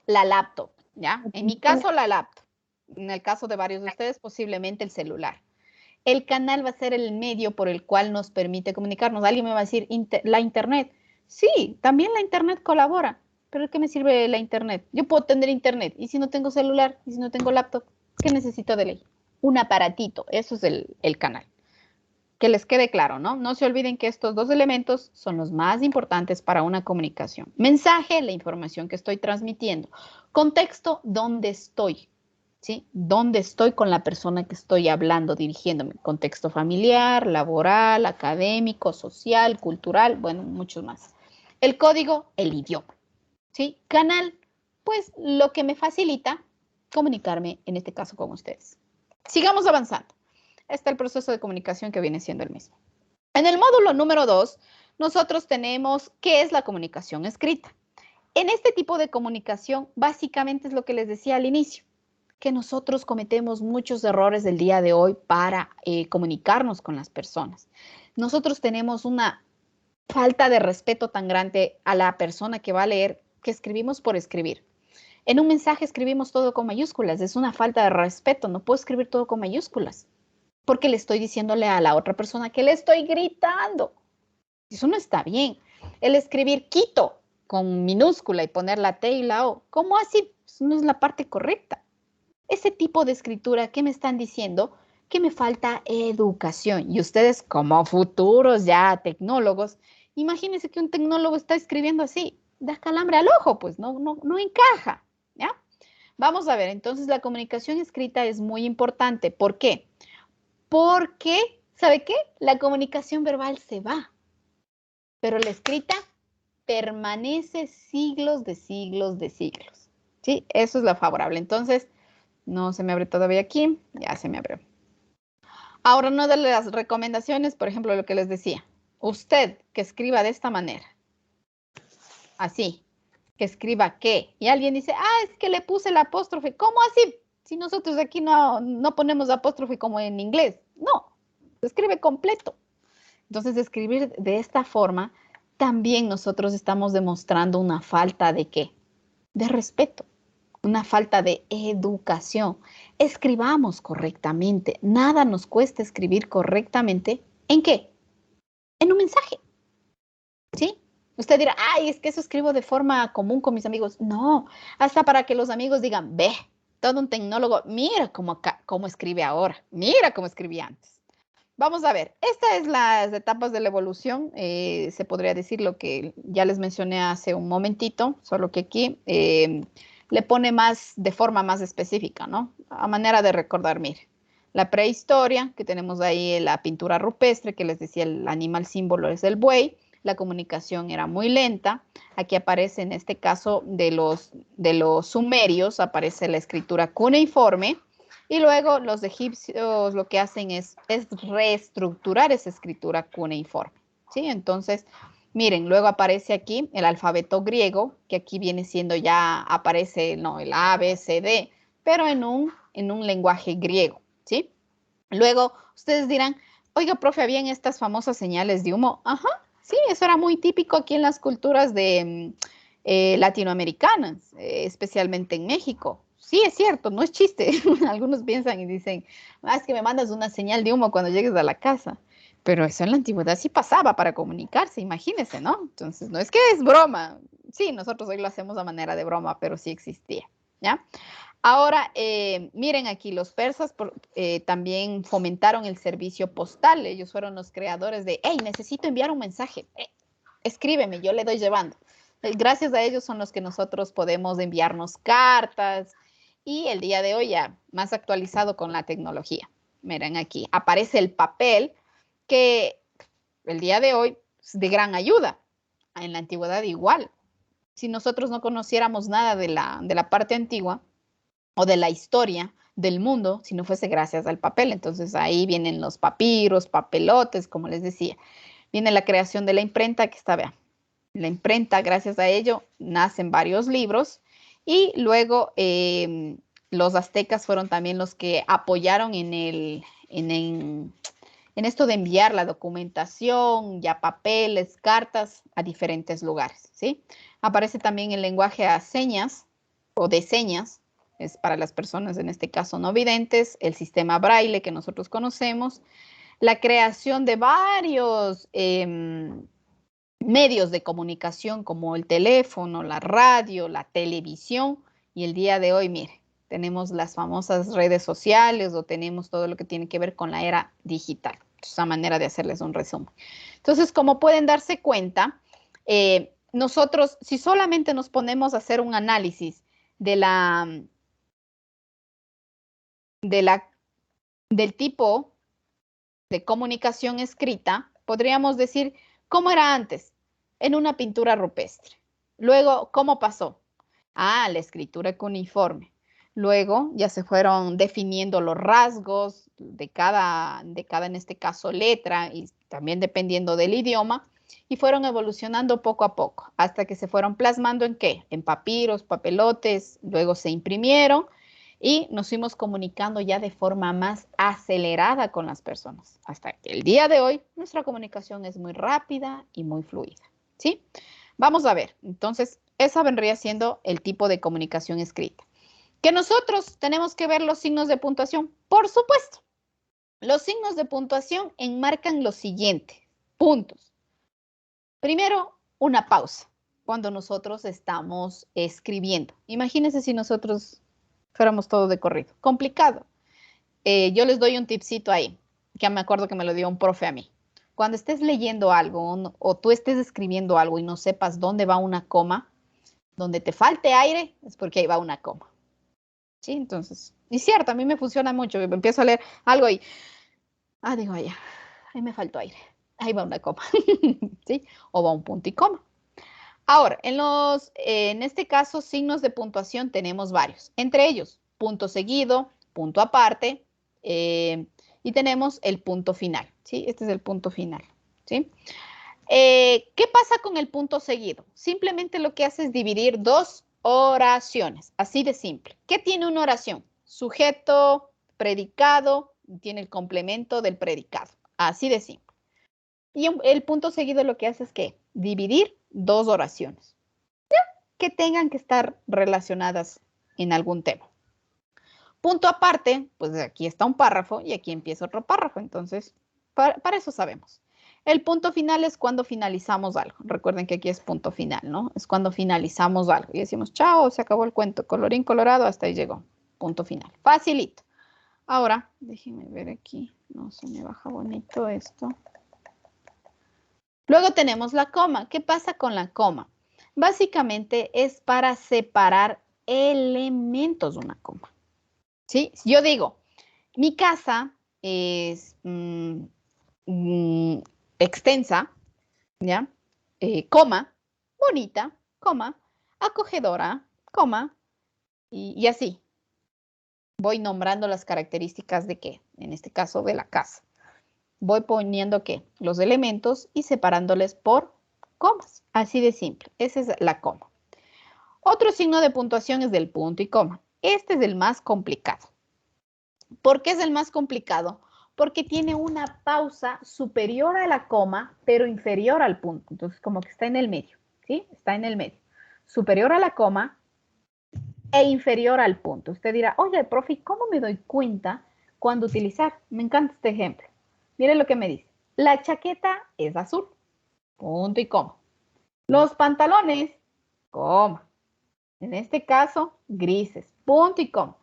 la laptop, ¿ya? En mi caso, la laptop. En el caso de varios de ustedes, posiblemente el celular. El canal va a ser el medio por el cual nos permite comunicarnos. Alguien me va a decir, la internet. Sí, también la internet colabora. ¿Pero qué me sirve la internet? Yo puedo tener internet. ¿Y si no tengo celular? ¿Y si no tengo laptop? ¿Qué necesito de ley? Un aparatito. Eso es el canal. Que les quede claro, ¿no? No se olviden que estos dos elementos son los más importantes para una comunicación. Mensaje, la información que estoy transmitiendo. Contexto, ¿dónde estoy? ¿Sí? ¿Dónde estoy con la persona que estoy hablando, dirigiéndome? Contexto familiar, laboral, académico, social, cultural, bueno, muchos más. El código, el idioma. ¿Sí? Canal, pues lo que me facilita comunicarme, en este caso, con ustedes. Sigamos avanzando. Está el proceso de comunicación que viene siendo el mismo. En el módulo número 2, nosotros tenemos qué es la comunicación escrita. En este tipo de comunicación, básicamente es lo que les decía al inicio, que nosotros cometemos muchos errores del día de hoy para comunicarnos con las personas. Nosotros tenemos una falta de respeto tan grande a la persona que va a leer que escribimos por escribir. En un mensaje escribimos todo con mayúsculas, es una falta de respeto, no puedo escribir todo con mayúsculas, porque le estoy diciéndole a la otra persona que le estoy gritando. Eso no está bien. El escribir Quito con minúscula y poner la T y la O, ¿cómo así? Eso no es la parte correcta. Ese tipo de escritura, ¿qué me están diciendo? Que me falta educación. Y ustedes, como futuros ya tecnólogos, imagínense que un tecnólogo está escribiendo así. Da calambre al ojo, pues no encaja. ¿Ya? Vamos a ver, entonces la comunicación escrita es muy importante. ¿Por qué? Porque, ¿sabe qué? La comunicación verbal se va, pero la escrita permanece siglos de siglos de siglos. ¿Sí? Eso es lo favorable. Entonces, no se me abre todavía aquí, ya se me abrió. Ahora, una de las recomendaciones, por ejemplo, lo que les decía, usted que escriba de esta manera, así, que escriba qué, y alguien dice, es que le puse el apóstrofe, ¿cómo así? Si nosotros aquí no ponemos apóstrofe como en inglés, no, se escribe completo. Entonces, escribir de esta forma, también nosotros estamos demostrando una falta de ¿qué? De respeto, una falta de educación. Escribamos correctamente, nada nos cuesta escribir correctamente, ¿en qué? En un mensaje, ¿sí? Usted dirá, es que eso escribo de forma común con mis amigos. No, hasta para que los amigos digan, ve, todo un tecnólogo, mira cómo escribe ahora, mira cómo escribía antes. Vamos a ver, estas es las etapas de la evolución, se podría decir lo que ya les mencioné hace un momentito, solo que aquí le pone más, de forma más específica, ¿no? A manera de recordar, mire, La prehistoria, que tenemos ahí la pintura rupestre, que les decía el animal símbolo es el buey. La comunicación era muy lenta. Aquí aparece, en este caso, de los sumerios, aparece la escritura cuneiforme. Y luego los egipcios lo que hacen es reestructurar esa escritura cuneiforme, ¿sí? Entonces, miren, luego aparece aquí el alfabeto griego, que aquí viene siendo ya, aparece, no, el A, B, C, D, pero en un lenguaje griego, ¿sí? Luego, ustedes dirán, oiga, profe, ¿habían estas famosas señales de humo? Ajá, sí, eso era muy típico aquí en las culturas de latinoamericanas, especialmente en México. Sí, es cierto, no es chiste. Algunos piensan y dicen, es que me mandas una señal de humo cuando llegues a la casa. Pero eso en la antigüedad sí pasaba para comunicarse, imagínense, ¿no? Entonces, no es que es broma. Sí, nosotros hoy lo hacemos a manera de broma, pero sí existía, ¿ya? Ahora, miren aquí, los persas también fomentaron el servicio postal. Ellos fueron los creadores de, hey, necesito enviar un mensaje. Escríbeme, yo le doy llevando. Gracias a ellos son los que nosotros podemos enviarnos cartas y el día de hoy ya más actualizado con la tecnología. Miren aquí, aparece el papel que el día de hoy es de gran ayuda. En la antigüedad igual. Si nosotros no conociéramos nada de la parte antigua o de la historia del mundo, si no fuese gracias al papel, entonces ahí vienen los papiros, papelotes, como les decía. Viene la creación de la imprenta, que está, vean. La imprenta, gracias a ello, nacen varios libros y luego los aztecas fueron también los que apoyaron en esto de enviar la documentación, ya papeles, cartas a diferentes lugares, ¿sí? Aparece también el lenguaje a señas o de señas, es para las personas en este caso no videntes, el sistema braille que nosotros conocemos, la creación de varios medios de comunicación como el teléfono, la radio, la televisión y el día de hoy, mire, tenemos las famosas redes sociales o tenemos todo lo que tiene que ver con la era digital. Esa manera de hacerles un resumen. Entonces, como pueden darse cuenta, nosotros, si solamente nos ponemos a hacer un análisis del tipo de comunicación escrita, podríamos decir, ¿cómo era antes? En una pintura rupestre. Luego, ¿cómo pasó? Ah, la escritura cuneiforme. Luego ya se fueron definiendo los rasgos de cada, en este caso, letra y también dependiendo del idioma y fueron evolucionando poco a poco hasta que se fueron plasmando en ¿qué? En papiros, papelotes, luego se imprimieron y nos fuimos comunicando ya de forma más acelerada con las personas. Hasta que el día de hoy nuestra comunicación es muy rápida y muy fluida, ¿sí? Vamos a ver, entonces, esa vendría siendo el tipo de comunicación escrita. ¿Que nosotros tenemos que ver los signos de puntuación? Por supuesto. Los signos de puntuación enmarcan lo siguiente, puntos. Primero, una pausa cuando nosotros estamos escribiendo. Imagínense si nosotros fuéramos todo de corrido. Complicado. Yo les doy un tipcito ahí, que me acuerdo que me lo dio un profe a mí. Cuando estés leyendo algo o tú estés escribiendo algo y no sepas dónde va una coma, donde te falte aire, es porque ahí va una coma. ¿Sí? Entonces, y cierto, a mí me funciona mucho. Empiezo a leer algo y, digo, ya, ahí me faltó aire. Ahí va una coma. ¿Sí? O va un punto y coma. Ahora, en este caso, signos de puntuación tenemos varios. Entre ellos, punto seguido, punto aparte, y tenemos el punto final, ¿sí? Este es el punto final, ¿sí? ¿Qué pasa con el punto seguido? Simplemente lo que hace es dividir dos oraciones, así de simple. ¿Qué tiene una oración? Sujeto, predicado, tiene el complemento del predicado, así de simple. Y el punto seguido lo que hace es ¿qué? Dividir dos oraciones que tengan que estar relacionadas en algún tema. Punto aparte, pues aquí está un párrafo y aquí empieza otro párrafo, entonces para eso sabemos. El punto final es cuando finalizamos algo. Recuerden que aquí es punto final, ¿no? Es cuando finalizamos algo y decimos, chao, se acabó el cuento, colorín colorado, hasta ahí llegó. Punto final. Facilito. Ahora, déjenme ver aquí. No se me baja bonito esto. Luego tenemos la coma. ¿Qué pasa con la coma? Básicamente es para separar elementos de una coma. ¿Sí? Yo digo, Mi casa es extensa, ¿ya? Coma, bonita, coma, acogedora, coma, y así. Voy nombrando las características de qué, en este caso de la casa. Voy poniendo qué, los elementos y separándoles por comas. Así de simple. Esa es la coma. Otro signo de puntuación es del punto y coma. Este es el más complicado. ¿Por qué es el más complicado? Porque tiene una pausa superior a la coma, pero inferior al punto. Entonces, como que está en el medio, ¿sí? Está en el medio. Superior a la coma e inferior al punto. Usted dirá, oye, profe, ¿cómo me doy cuenta cuando utilizar? Me encanta este ejemplo. Mire lo que me dice. La chaqueta es azul, punto y coma. Los pantalones, coma. En este caso, grises, punto y coma.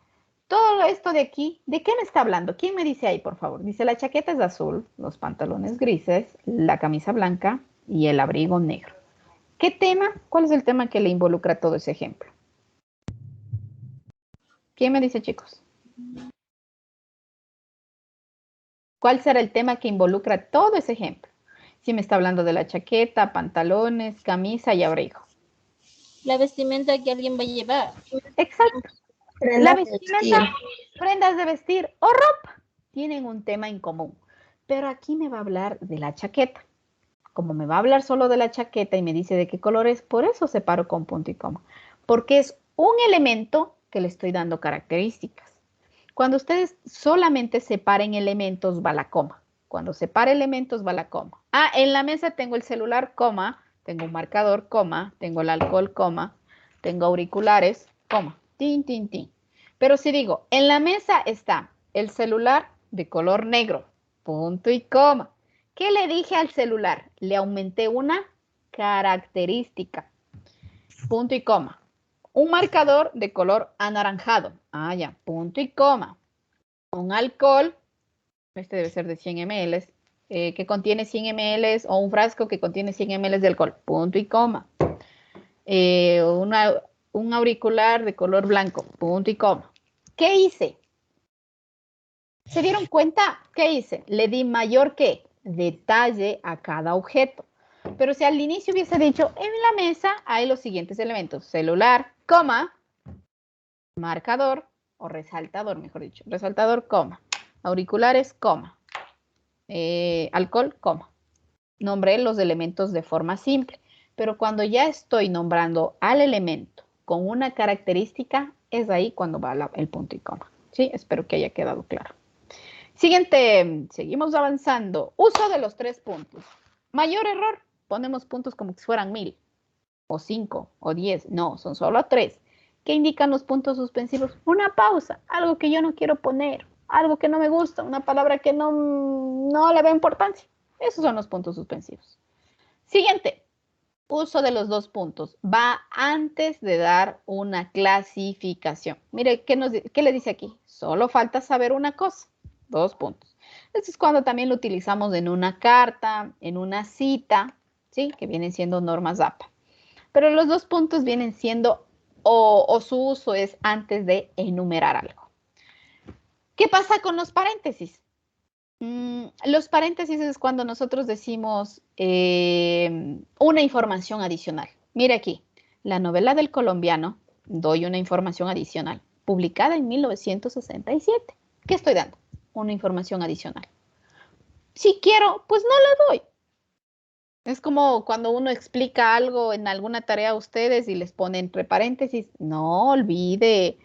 Todo esto de aquí, ¿de qué me está hablando? ¿Quién me dice ahí, por favor? Dice, la chaqueta es azul, los pantalones grises, la camisa blanca y el abrigo negro. ¿Qué tema? ¿Cuál es el tema que le involucra todo ese ejemplo? ¿Quién me dice, chicos? ¿Cuál será el tema que involucra todo ese ejemplo? Si me está hablando de la chaqueta, pantalones, camisa y abrigo. La vestimenta que alguien va a llevar. Exacto. La vestimenta, prendas de vestir o ropa tienen un tema en común. Pero aquí me va a hablar de la chaqueta. Como me va a hablar solo de la chaqueta y me dice de qué color es, por eso separo con punto y coma. Porque es un elemento que le estoy dando características. Cuando ustedes solamente separen elementos, va la coma. Cuando separa elementos, va la coma. Ah, en la mesa tengo el celular, coma. Tengo un marcador, coma. Tengo el alcohol, coma. Tengo auriculares, coma. Tin, tin, tin. Pero si digo, en la mesa está el celular de color negro, punto y coma. ¿Qué le dije al celular? Le aumenté una característica, punto y coma. Un marcador de color anaranjado. Ah, ya, punto y coma. Un alcohol, este debe ser de 100 ml, que contiene 100 ml o un frasco que contiene 100 ml de alcohol, punto y coma. Un auricular de color blanco, punto y coma. ¿Qué hice? ¿Se dieron cuenta? ¿Qué hice? Le di mayor ¿qué? Detalle a cada objeto. Pero si al inicio hubiese dicho, en la mesa hay los siguientes elementos. Celular, coma, marcador o resaltador, mejor dicho. Resaltador, coma. Auriculares, coma. Alcohol, coma. Nombré los elementos de forma simple. Pero cuando ya estoy nombrando al elemento con una característica, es ahí cuando va el punto y coma. ¿Sí? Espero que haya quedado claro. Siguiente, seguimos avanzando. Uso de los 3 puntos. Mayor error, ponemos puntos como si fueran 1000, o 5, o 10. No, son solo 3. ¿Qué indican los puntos suspensivos? Una pausa, algo que yo no quiero poner, algo que no me gusta, una palabra que no le veo importancia. Esos son los puntos suspensivos. Siguiente, uso de los 2 puntos. Va antes de dar una clasificación. Mire, ¿qué le dice aquí? Solo falta saber una cosa. 2 puntos. Esto es cuando también lo utilizamos en una carta, en una cita, ¿sí? Que vienen siendo normas APA. Pero los 2 puntos vienen siendo, o su uso es antes de enumerar algo. ¿Qué pasa con los paréntesis? Los paréntesis es cuando nosotros decimos una información adicional. Mire aquí, la novela del colombiano, doy una información adicional, publicada en 1967. ¿Qué estoy dando? Una información adicional. Si quiero, pues no la doy. Es como cuando uno explica algo en alguna tarea a ustedes y les pone entre paréntesis, no olvide,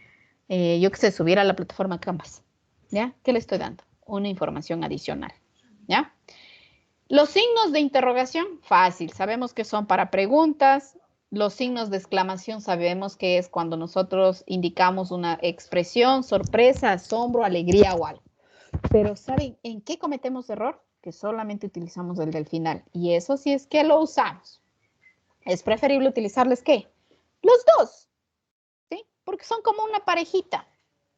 yo que sé, subir a la plataforma Canvas. ¿Ya? ¿Qué le estoy dando? Una información adicional. ¿Ya? Los signos de interrogación, fácil. Sabemos que son para preguntas. Los signos de exclamación sabemos que es cuando nosotros indicamos una expresión, sorpresa, asombro, alegría o algo. Pero ¿saben en qué cometemos error? Que solamente utilizamos el del final. Y eso sí es que lo usamos. Es preferible utilizarles ¿qué? Los 2. ¿Sí? Porque son como una parejita.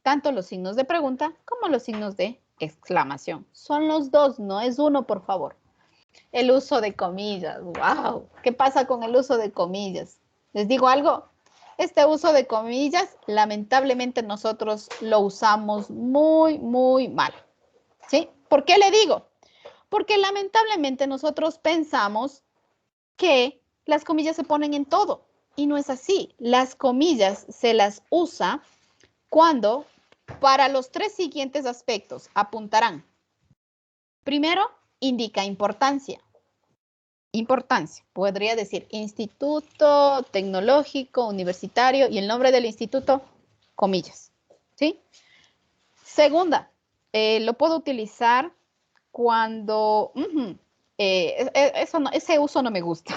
Tanto los signos de pregunta como los signos de exclamación. Son los 2, no es uno, por favor. El uso de comillas. ¡Wow! ¿Qué pasa con el uso de comillas? ¿Les digo algo? Este uso de comillas, lamentablemente nosotros lo usamos muy, muy mal. ¿Sí? ¿Por qué le digo? Porque lamentablemente nosotros pensamos que las comillas se ponen en todo y no es así. Las comillas se las usa cuando para los 3 siguientes aspectos apuntarán. Primero, indica importancia. Importancia, podría decir instituto tecnológico, universitario y el nombre del instituto, comillas. ¿Sí? Segunda, lo puedo utilizar cuando, ese uso no me gusta.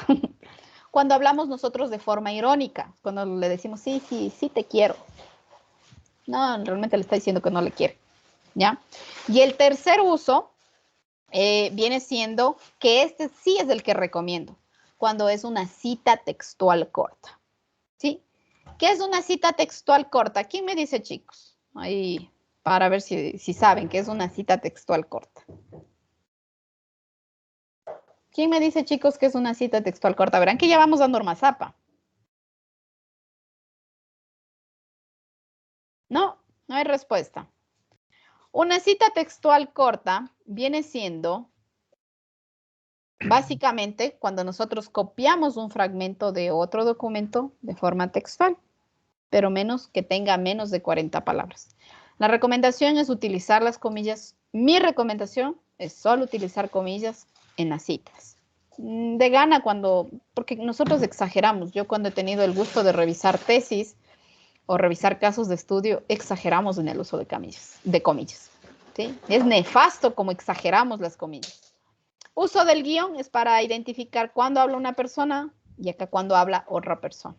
Cuando hablamos nosotros de forma irónica, cuando le decimos, sí, sí, sí te quiero. No, realmente le está diciendo que no le quiere. ¿Ya? Y el tercer uso viene siendo que este sí es el que recomiendo, cuando es una cita textual corta. ¿Sí? ¿Qué es una cita textual corta? ¿Quién me dice, chicos? Ahí, para ver si saben qué es una cita textual corta. ¿Quién me dice, chicos, que es una cita textual corta? Verán que ya vamos dando Ormazapa. No, no hay respuesta. Una cita textual corta viene siendo, básicamente, cuando nosotros copiamos un fragmento de otro documento de forma textual, pero que tenga menos de 40 palabras. La recomendación es utilizar las comillas. Mi recomendación es solo utilizar comillas en las citas. De gana porque nosotros exageramos. Yo cuando he tenido el gusto de revisar tesis o revisar casos de estudio, exageramos en el uso de comillas. ¿Sí? Es nefasto como exageramos las comillas. Uso del guión es para identificar cuándo habla una persona y acá cuando habla otra persona.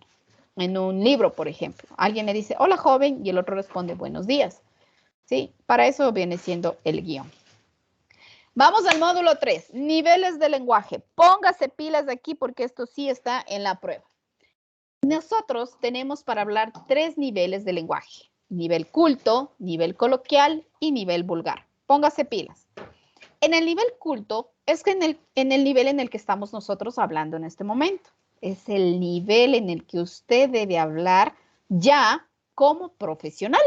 En un libro, por ejemplo, alguien le dice, hola joven, y el otro responde, buenos días. ¿Sí? Para eso viene siendo el guión. Vamos al módulo 3, niveles de lenguaje. Póngase pilas aquí porque esto sí está en la prueba. Nosotros tenemos para hablar 3 niveles de lenguaje. Nivel culto, nivel coloquial y nivel vulgar. Póngase pilas. En el nivel culto es que en el nivel en el que estamos nosotros hablando en este momento. Es el nivel en el que usted debe hablar ya como profesional.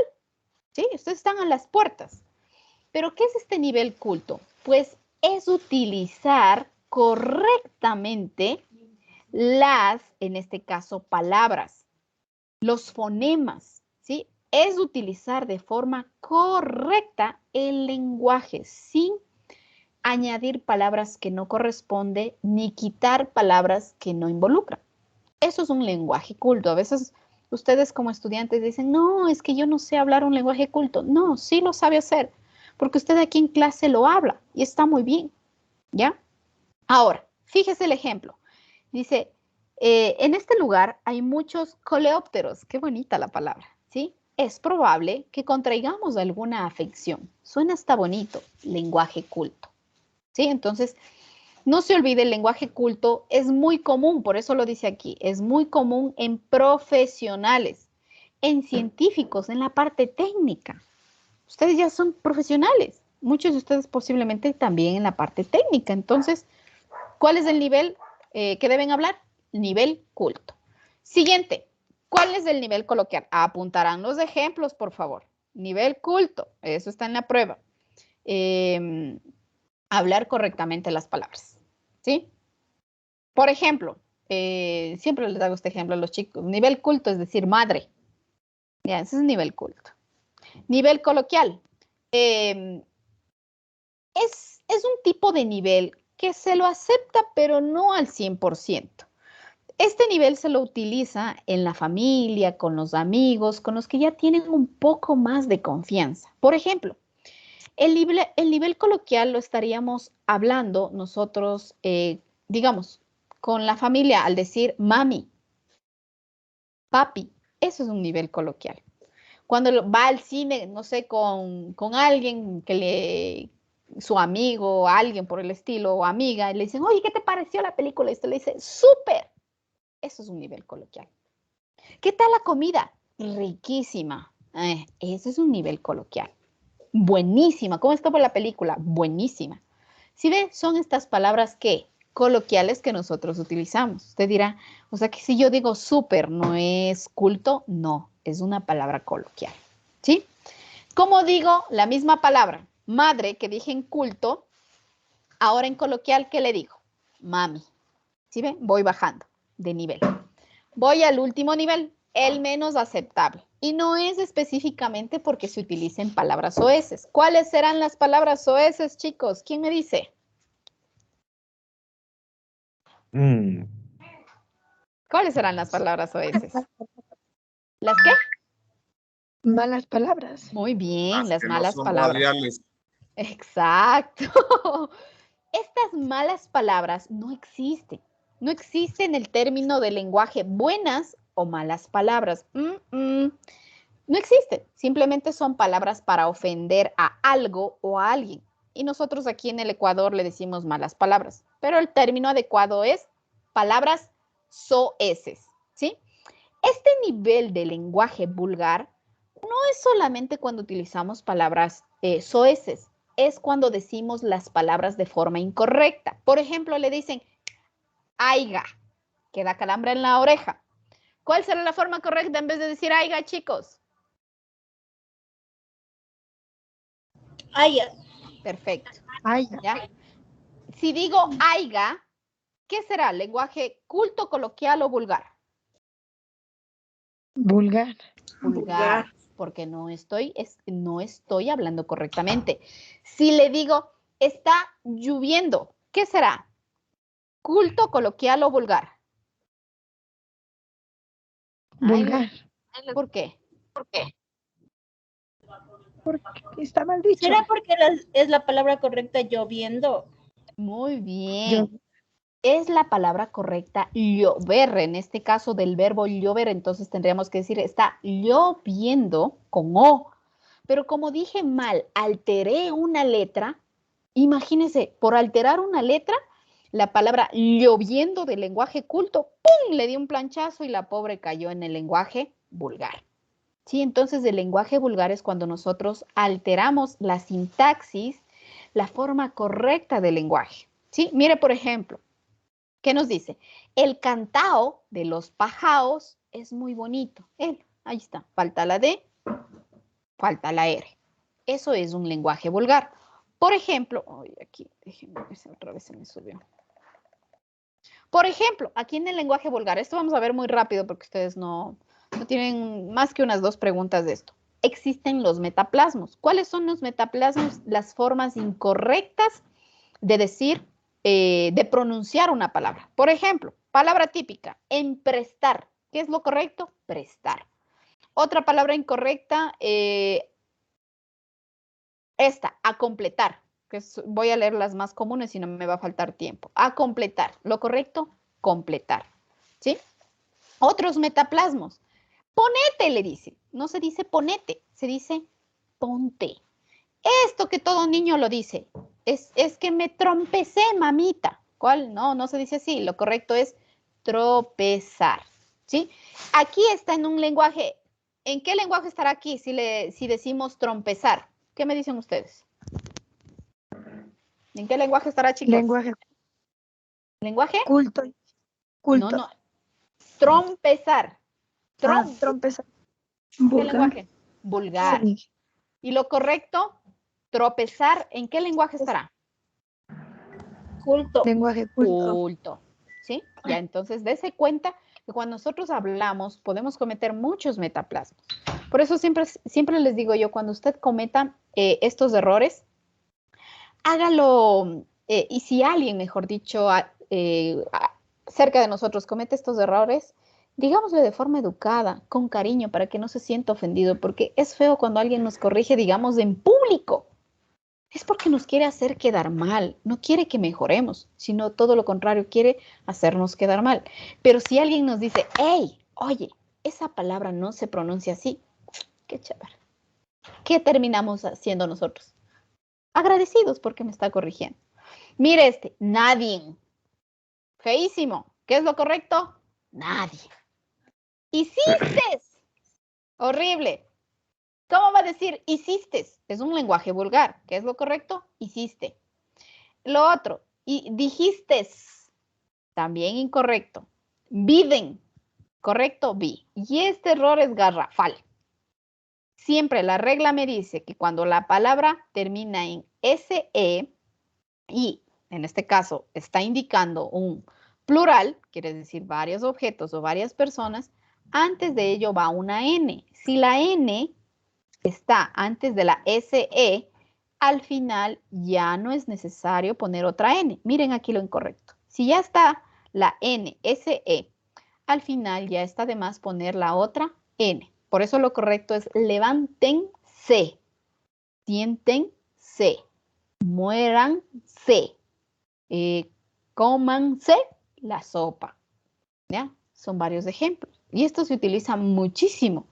¿Sí? Ustedes están a las puertas. ¿Pero qué es este nivel culto? Pues es utilizar correctamente en este caso, palabras, los fonemas, ¿sí? Es utilizar de forma correcta el lenguaje sin añadir palabras que no corresponden ni quitar palabras que no involucran. Eso es un lenguaje culto. A veces ustedes como estudiantes dicen, no, es que yo no sé hablar un lenguaje culto. No, sí lo sabe hacer, porque usted aquí en clase lo habla y está muy bien, ¿ya? Ahora, fíjese el ejemplo. Dice, en este lugar hay muchos coleópteros. Qué bonita la palabra, ¿sí? Es probable que contraigamos alguna afección. Suena hasta bonito, lenguaje culto, ¿sí? Entonces, no se olvide, el lenguaje culto es muy común, por eso lo dice aquí, es muy común en profesionales, en científicos, en la parte técnica. Ustedes ya son profesionales, muchos de ustedes posiblemente también en la parte técnica. Entonces, ¿cuál es el nivel que deben hablar? Nivel culto. Siguiente, ¿cuál es el nivel coloquial? Apuntarán los ejemplos, por favor. Nivel culto, eso está en la prueba. Hablar correctamente las palabras, ¿sí? Por ejemplo, siempre les hago este ejemplo a los chicos. Nivel culto es decir madre. Ya, ese es nivel culto. Nivel coloquial. Es un tipo de nivel que se lo acepta, pero no al 100%. Este nivel se lo utiliza en la familia, con los amigos, con los que ya tienen un poco más de confianza. Por ejemplo, el nivel coloquial lo estaríamos hablando nosotros, digamos, con la familia al decir mami, papi. Eso es un nivel coloquial. Cuando va al cine, no sé, con alguien su amigo, alguien por el estilo, o amiga, y le dicen, oye, ¿qué te pareció la película? Y usted le dice, súper. Eso es un nivel coloquial. ¿Qué tal la comida? Riquísima. Ese es un nivel coloquial. Buenísima. ¿Cómo estuvo la película? Buenísima. ¿Sí ve? Son estas palabras que coloquiales que nosotros utilizamos. Usted dirá, o sea que si yo digo súper, ¿no es culto? No, es una palabra coloquial, ¿sí? Como digo la misma palabra, madre, que dije en culto, ahora en coloquial, ¿qué le digo? Mami. ¿Sí ven? Voy bajando de nivel. Voy al último nivel, el menos aceptable. Y no es específicamente porque se utilicen palabras soeces. ¿Cuáles serán las palabras soeces, chicos? ¿Quién me dice? ¿Cuáles serán las palabras soeces? ¿Las qué? Malas palabras. Muy bien, las que malas no son palabras. radiales. Exacto. Estas malas palabras no existen. No existen el término de lenguaje buenas o malas palabras. No existen. Simplemente son palabras para ofender a algo o a alguien. Y nosotros aquí en el Ecuador le decimos malas palabras. Pero el término adecuado es palabras soeces, ¿sí? Este nivel de lenguaje vulgar no es solamente cuando utilizamos palabras soeces, es cuando decimos las palabras de forma incorrecta. Por ejemplo, le dicen aiga, que da calambre en la oreja. ¿Cuál será la forma correcta en vez de decir aiga, chicos? Aiga. Perfecto. Aiga. ¿Ya? Si digo aiga, ¿qué será? ¿Lenguaje culto, coloquial o vulgar? Vulgar. Vulgar, porque no estoy hablando correctamente. Si le digo está lloviendo, ¿qué será? ¿Culto, coloquial o vulgar? Vulgar. ¿Por qué? Porque está mal dicho. ¿Será porque es la palabra correcta lloviendo? Muy bien. Yo, Es la palabra correcta llover, en este caso del verbo llover, entonces tendríamos que decir está lloviendo con O. Pero como dije mal, alteré una letra, imagínense, por alterar una letra, la palabra lloviendo del lenguaje culto, ¡pum!, le di un planchazo y la pobre cayó en el lenguaje vulgar. Sí, entonces el lenguaje vulgar es cuando nosotros alteramos la sintaxis, la forma correcta del lenguaje. Sí, mire, por ejemplo, ¿qué nos dice? El cantao de los pajaos es muy bonito. Ahí está, falta la D, falta la R. Eso es un lenguaje vulgar. Por ejemplo, aquí, déjenme ver si otra vez se me subió. Por ejemplo, aquí en el lenguaje vulgar, esto vamos a ver muy rápido porque ustedes no tienen más que unas 2 preguntas de esto. Existen los metaplasmos. ¿Cuáles son los metaplasmos? Las formas incorrectas de decir, de pronunciar una palabra. Por ejemplo, palabra típica, emprestar. ¿Qué es lo correcto? Prestar. Otra palabra incorrecta, esta, a completar. Voy a leer las más comunes y no me va a faltar tiempo. A completar. Lo correcto, completar. ¿Sí? Otros metaplasmos. Ponete, le dice. No se dice ponete, se dice ponte. Esto que todo niño lo dice. Es que me trompecé, mamita. ¿Cuál? No se dice así. Lo correcto es tropezar. ¿Sí? Aquí está en un lenguaje. ¿En qué lenguaje estará aquí si decimos trompezar? ¿Qué me dicen ustedes? ¿En qué lenguaje estará, chicos? ¿Lenguaje? culto. No. Trompezar. Trompezar. ¿Qué lenguaje? Vulgar. Sí. ¿Y lo correcto? Tropezar. ¿En qué lenguaje estará? Culto. Lenguaje culto. Culto. ¿Sí? Ya, entonces, dése cuenta que cuando nosotros hablamos podemos cometer muchos metaplasmos. Por eso siempre les digo yo, cuando usted cometa estos errores, hágalo, y si alguien, mejor dicho, cerca de nosotros comete estos errores, digámosle de forma educada, con cariño, para que no se sienta ofendido, porque es feo cuando alguien nos corrige, digamos, en público. Es porque nos quiere hacer quedar mal, no quiere que mejoremos, sino todo lo contrario, quiere hacernos quedar mal. Pero si alguien nos dice, hey, oye, esa palabra no se pronuncia así, qué chévere. ¿Qué terminamos haciendo nosotros? Agradecidos porque me está corrigiendo. Mire nadie. Feísimo. ¿Qué es lo correcto? Nadie. Hiciste. Horrible. ¿Cómo va a decir hiciste? Es un lenguaje vulgar. ¿Qué es lo correcto? Hiciste. Lo otro, y dijiste. También incorrecto. Viden. Correcto, vi. Y este error es garrafal. Siempre la regla me dice que cuando la palabra termina en SE y en este caso está indicando un plural, quiere decir varios objetos o varias personas, antes de ello va una N. Si la N está antes de la SE, al final ya no es necesario poner otra N. Miren aquí lo incorrecto. Si ya está la N, SE, al final ya está de más poner la otra N. Por eso lo correcto es levántense, siéntense, muéranse, cómanse la sopa. ¿Ya? Son varios ejemplos. Y esto se utiliza muchísimo,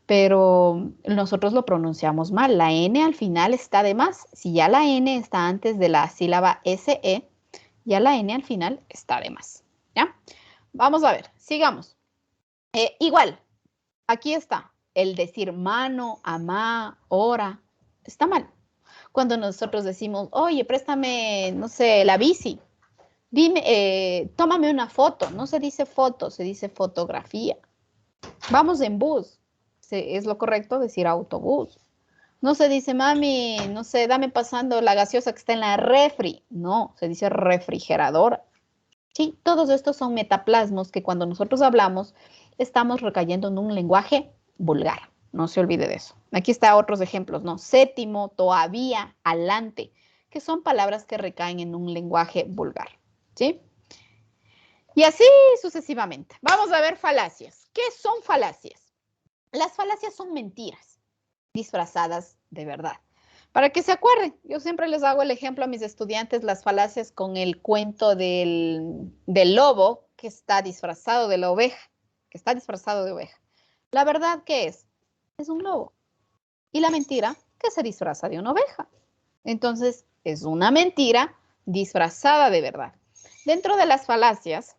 pero nosotros lo pronunciamos mal. La N al final está de más. Si ya la N está antes de la sílaba SE, ya la N al final está de más. ¿Ya? Vamos a ver, sigamos. Igual, aquí está. El decir mano, amá, hora, está mal. Cuando nosotros decimos, oye, préstame, no sé, la bici. Dime, tómame una foto. No se dice foto, se dice fotografía. Vamos en bus. Es lo correcto decir autobús. No se dice, mami, no sé, dame pasando la gaseosa que está en la refri. No, se dice refrigeradora. Sí, todos estos son metaplasmos que cuando nosotros hablamos estamos recayendo en un lenguaje vulgar. No se olvide de eso. Aquí están otros ejemplos, ¿no? Séptimo, todavía, alante, que son palabras que recaen en un lenguaje vulgar. ¿Sí? Y así sucesivamente. Vamos a ver falacias. ¿Qué son falacias? Las falacias son mentiras disfrazadas de verdad. Para que se acuerden, yo siempre les hago el ejemplo a mis estudiantes, las falacias con el cuento del lobo que está disfrazado de la oveja, que está disfrazado de oveja. La verdad, ¿qué es? Es un lobo. Y la mentira, que se disfraza de una oveja. Entonces, es una mentira disfrazada de verdad. Dentro de las falacias,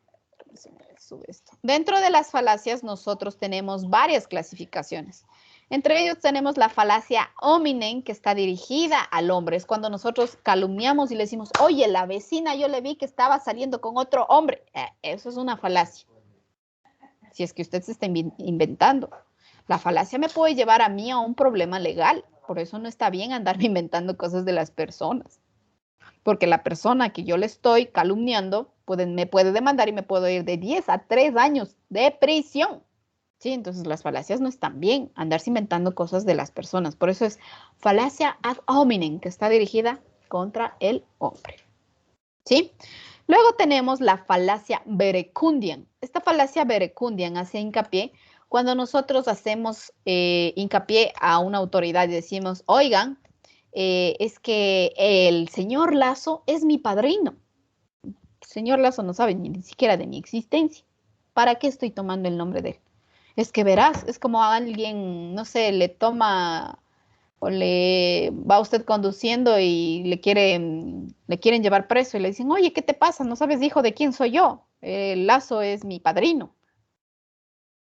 nosotros tenemos varias clasificaciones. Entre ellos tenemos la falacia hominem, que está dirigida al hombre. Es cuando nosotros calumniamos y le decimos, oye, la vecina yo le vi que estaba saliendo con otro hombre. Eso es una falacia. Si es que usted se está inventando. La falacia me puede llevar a mí a un problema legal. Por eso no está bien andarme inventando cosas de las personas. Porque la persona que yo le estoy calumniando me puede demandar y me puedo ir de 10 a 3 años de prisión. Sí, entonces las falacias no están bien, andarse inventando cosas de las personas. Por eso es falacia ad hominem, que está dirigida contra el hombre. ¿Sí? Luego tenemos la falacia verecundiam. Esta falacia verecundiam hace hincapié cuando nosotros hacemos hincapié a una autoridad y decimos, oigan, es que el señor Lazo es mi padrino. El señor Lazo no sabe ni siquiera de mi existencia. ¿Para qué estoy tomando el nombre de él? Es que verás, es como a alguien, no sé, le toma o le va usted conduciendo y le quieren llevar preso y le dicen, oye, ¿qué te pasa? ¿No sabes, hijo, de quién soy yo? El Lazo es mi padrino.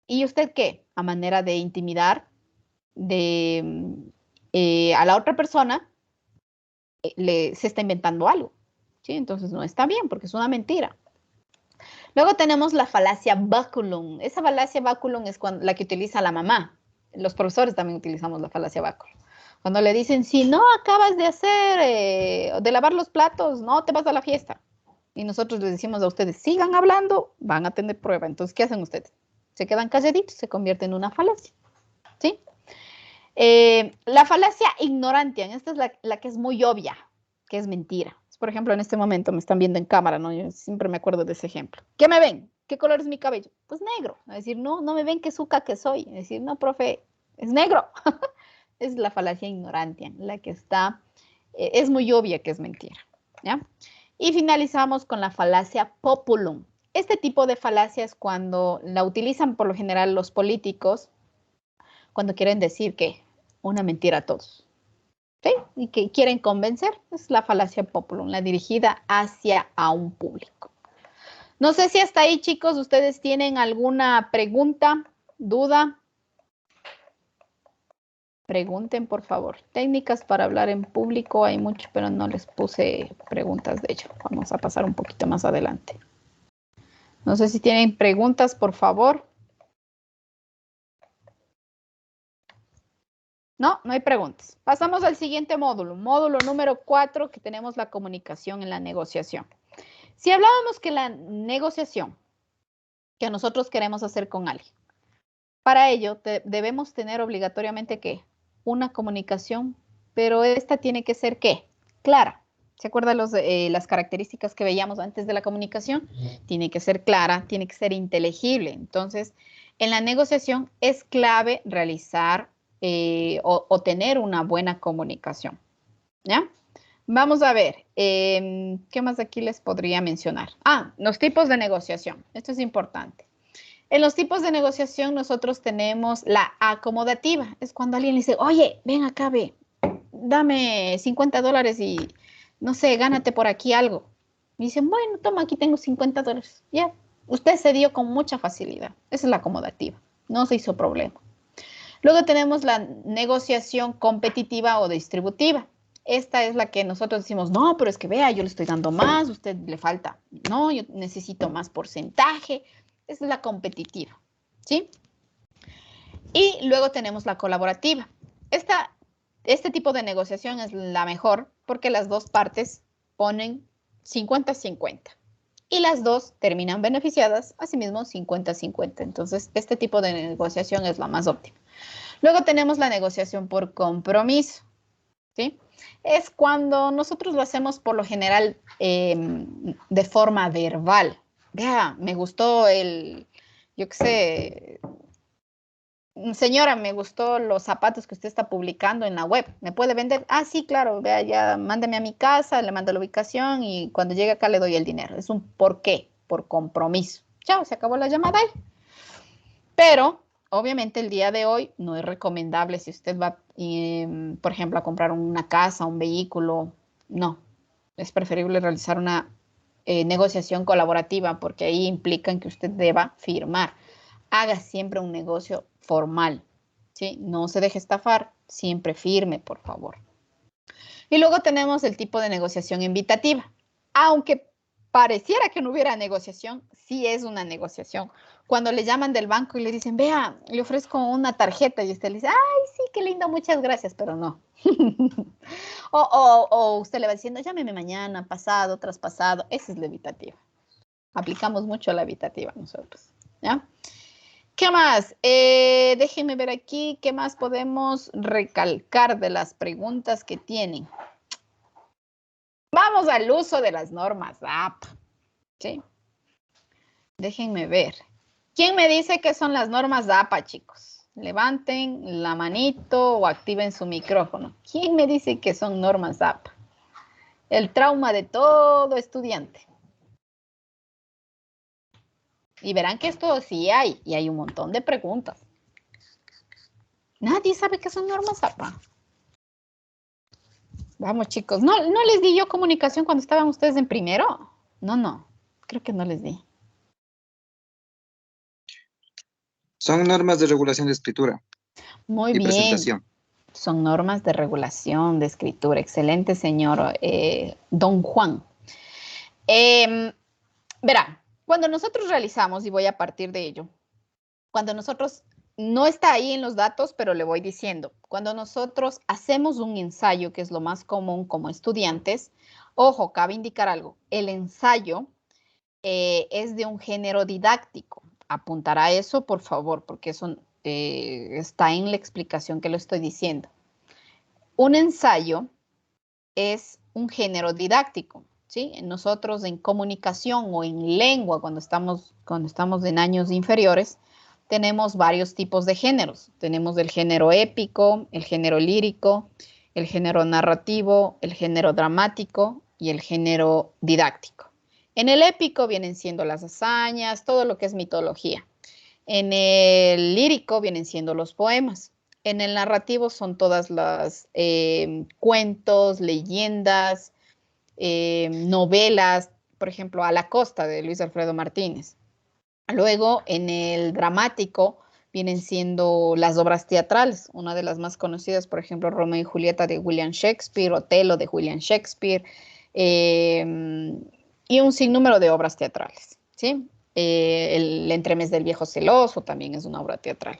¿Y usted qué? A manera de intimidar a la otra persona, se está inventando algo. ¿Sí? Entonces no está bien porque es una mentira. Luego tenemos la falacia baculum. Esa falacia baculum es la que utiliza la mamá. Los profesores también utilizamos la falacia baculum. Cuando le dicen, si no acabas de hacer, de lavar los platos, no te vas a la fiesta. Y nosotros les decimos a ustedes, sigan hablando, van a tener prueba. Entonces, ¿qué hacen ustedes? Se quedan calladitos, se convierte en una falacia. ¿Sí? La falacia ignorantiam, esta es la que es muy obvia, que es mentira. Por ejemplo, en este momento me están viendo en cámara, ¿no? Yo siempre me acuerdo de ese ejemplo. ¿Qué me ven? ¿Qué color es mi cabello? Pues negro. Es decir, no me ven qué suca que soy. Es decir, no, profe, es negro. Es la falacia ignorantiam, la que está, es muy obvia que es mentira. ¿Ya? Y finalizamos con la falacia populum. Este tipo de falacia es cuando la utilizan por lo general los políticos, cuando quieren decir que una mentira a todos. ¿Sí? Y que quieren convencer, es la falacia populum, la dirigida hacia a un público. No sé si hasta ahí, chicos, ustedes tienen alguna pregunta, duda. Pregunten, por favor. Técnicas para hablar en público hay mucho, pero no les puse preguntas de ello. Vamos a pasar un poquito más adelante. No sé si tienen preguntas, por favor. No, no hay preguntas. Pasamos al siguiente módulo, módulo número 4, que tenemos la comunicación en la negociación. Si hablábamos que la negociación que nosotros queremos hacer con alguien, para ello debemos tener obligatoriamente ¿qué? Una comunicación, pero esta tiene que ser ¿qué? Clara. ¿Se acuerdan las características que veíamos antes de la comunicación? Tiene que ser clara, tiene que ser inteligible. Entonces, en la negociación es clave realizar o tener una buena comunicación. ¿Ya? Vamos a ver, ¿qué más aquí les podría mencionar? Los tipos de negociación. Esto es importante. En los tipos de negociación nosotros tenemos la acomodativa. Es cuando alguien le dice, oye, ven acá, ve, dame $50 y, no sé, gánate por aquí algo. Y dicen, bueno, toma, aquí tengo $50. Ya, usted se dio con mucha facilidad. Esa es la acomodativa. No se hizo problema. Luego tenemos la negociación competitiva o distributiva. Esta es la que nosotros decimos, no, pero es que vea, yo le estoy dando más, a usted le falta. No, yo necesito más porcentaje. Esa es la competitiva, ¿sí? Y luego tenemos la colaborativa. Este tipo de negociación es la mejor porque las dos partes ponen 50-50 y las dos terminan beneficiadas, asimismo 50-50. Entonces, este tipo de negociación es la más óptima. Luego tenemos la negociación por compromiso, ¿sí? Es cuando nosotros lo hacemos por lo general de forma verbal. Vea, me gustó yo qué sé, señora, me gustó los zapatos que usted está publicando en la web. ¿Me puede vender? Sí, claro, vea, ya mándeme a mi casa, le mando la ubicación y cuando llegue acá le doy el dinero. Es un por qué, por compromiso. Chao, se acabó la llamada ahí. Pero, obviamente, el día de hoy no es recomendable si usted va, por ejemplo, a comprar una casa, un vehículo. No, es preferible realizar una negociación colaborativa porque ahí implican que usted deba firmar. Haga siempre un negocio formal, ¿sí? No se deje estafar, siempre firme, por favor. Y luego tenemos el tipo de negociación invitativa. Aunque pareciera que no hubiera negociación, sí es una negociación. Cuando le llaman del banco y le dicen, vea, le ofrezco una tarjeta y usted le dice, ay, sí, qué lindo, muchas gracias, pero no. o usted le va diciendo, llámeme mañana, pasado, traspasado. Esa es la evitativa. Aplicamos mucho la evitativa nosotros, ¿ya? ¿Qué más? Déjenme ver aquí, ¿qué más podemos recalcar de las preguntas que tienen? Vamos al uso de las normas AP, ¿sí? Déjenme ver. ¿Quién me dice qué son las normas APA, chicos? Levanten la manito o activen su micrófono. ¿Quién me dice que son normas APA? El trauma de todo estudiante. Y verán que esto sí hay, y hay un montón de preguntas. Nadie sabe qué son normas APA. Vamos, chicos. ¿No les di yo comunicación cuando estaban ustedes en primero? No. Creo que no les di. Son normas de regulación de escritura. Muy y bien. Presentación. Son normas de regulación de escritura. Excelente, señor don Juan. Verá, cuando nosotros realizamos, y voy a partir de ello, cuando nosotros, no está ahí en los datos, pero le voy diciendo, cuando nosotros hacemos un ensayo, que es lo más común como estudiantes, ojo, cabe indicar algo, el ensayo es de un género didáctico. Apuntará eso, por favor, porque eso está en la explicación que lo estoy diciendo. Un ensayo es un género didáctico, ¿sí? Nosotros en comunicación o en lengua, cuando estamos en años inferiores, tenemos varios tipos de géneros. Tenemos el género épico, el género lírico, el género narrativo, el género dramático y el género didáctico. En el épico vienen siendo las hazañas, todo lo que es mitología. En el lírico vienen siendo los poemas. En el narrativo son todas las cuentos, leyendas, novelas, por ejemplo, A la costa de Luis Alfredo Martínez. Luego, en el dramático vienen siendo las obras teatrales, una de las más conocidas, por ejemplo, Romeo y Julieta de William Shakespeare, Otelo de William Shakespeare, y un sinnúmero de obras teatrales, ¿sí? El entremés del viejo celoso también es una obra teatral.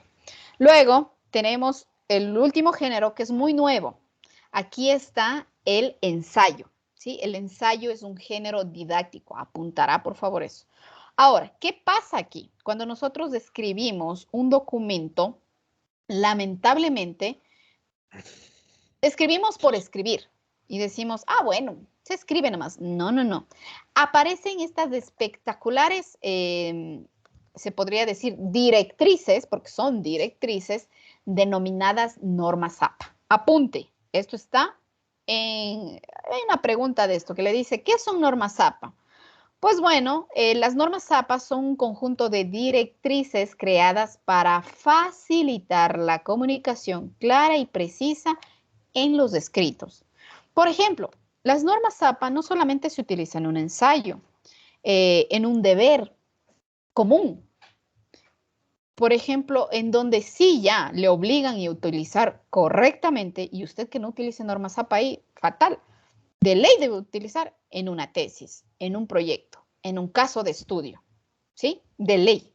Luego tenemos el último género que es muy nuevo. Aquí está el ensayo, ¿sí? El ensayo es un género didáctico. Apuntará, por favor, eso. Ahora, ¿qué pasa aquí? Cuando nosotros escribimos un documento, lamentablemente, escribimos por escribir y decimos, ah, bueno, se escribe nomás. No, no, no. Aparecen estas espectaculares, se podría decir, directrices, porque son directrices, denominadas normas APA. Apunte, esto está en una pregunta de esto que le dice, ¿qué son normas APA? Pues bueno, las normas APA son un conjunto de directrices creadas para facilitar la comunicación clara y precisa en los escritos. Por ejemplo, las normas APA no solamente se utilizan en un ensayo, en un deber común. Por ejemplo, en donde sí ya le obligan a utilizar correctamente, y usted que no utilice normas APA ahí, fatal. De ley debe utilizar en una tesis, en un proyecto, en un caso de estudio, ¿sí? De ley.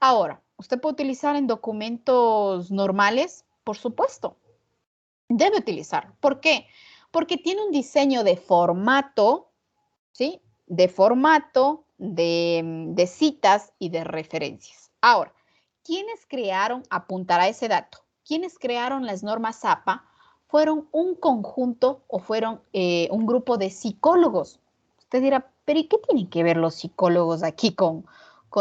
Ahora, ¿usted puede utilizar en documentos normales? Por supuesto. Debe utilizar. ¿Por qué? Porque tiene un diseño de formato, ¿sí? De formato, de citas y de referencias. Ahora, ¿quiénes crearon, apuntará ese dato, quiénes crearon las normas APA? Fueron un conjunto o fueron un grupo de psicólogos. Usted dirá, ¿pero y qué tienen que ver los psicólogos aquí con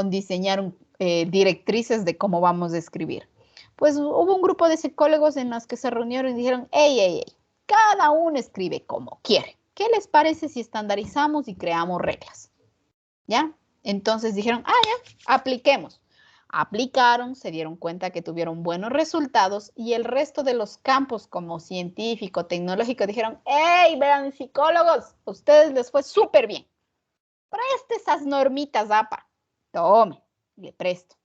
diseñar directrices de cómo vamos a escribir? Pues hubo un grupo de psicólogos en los que se reunieron y dijeron, hey, cada uno escribe como quiere. ¿Qué les parece si estandarizamos y creamos reglas? ¿Ya? Entonces dijeron, ya, apliquemos. Aplicaron, se dieron cuenta que tuvieron buenos resultados y el resto de los campos como científico, tecnológico, dijeron, hey, vean psicólogos, a ustedes les fue súper bien. Preste esas normitas APA. Tome, le presto.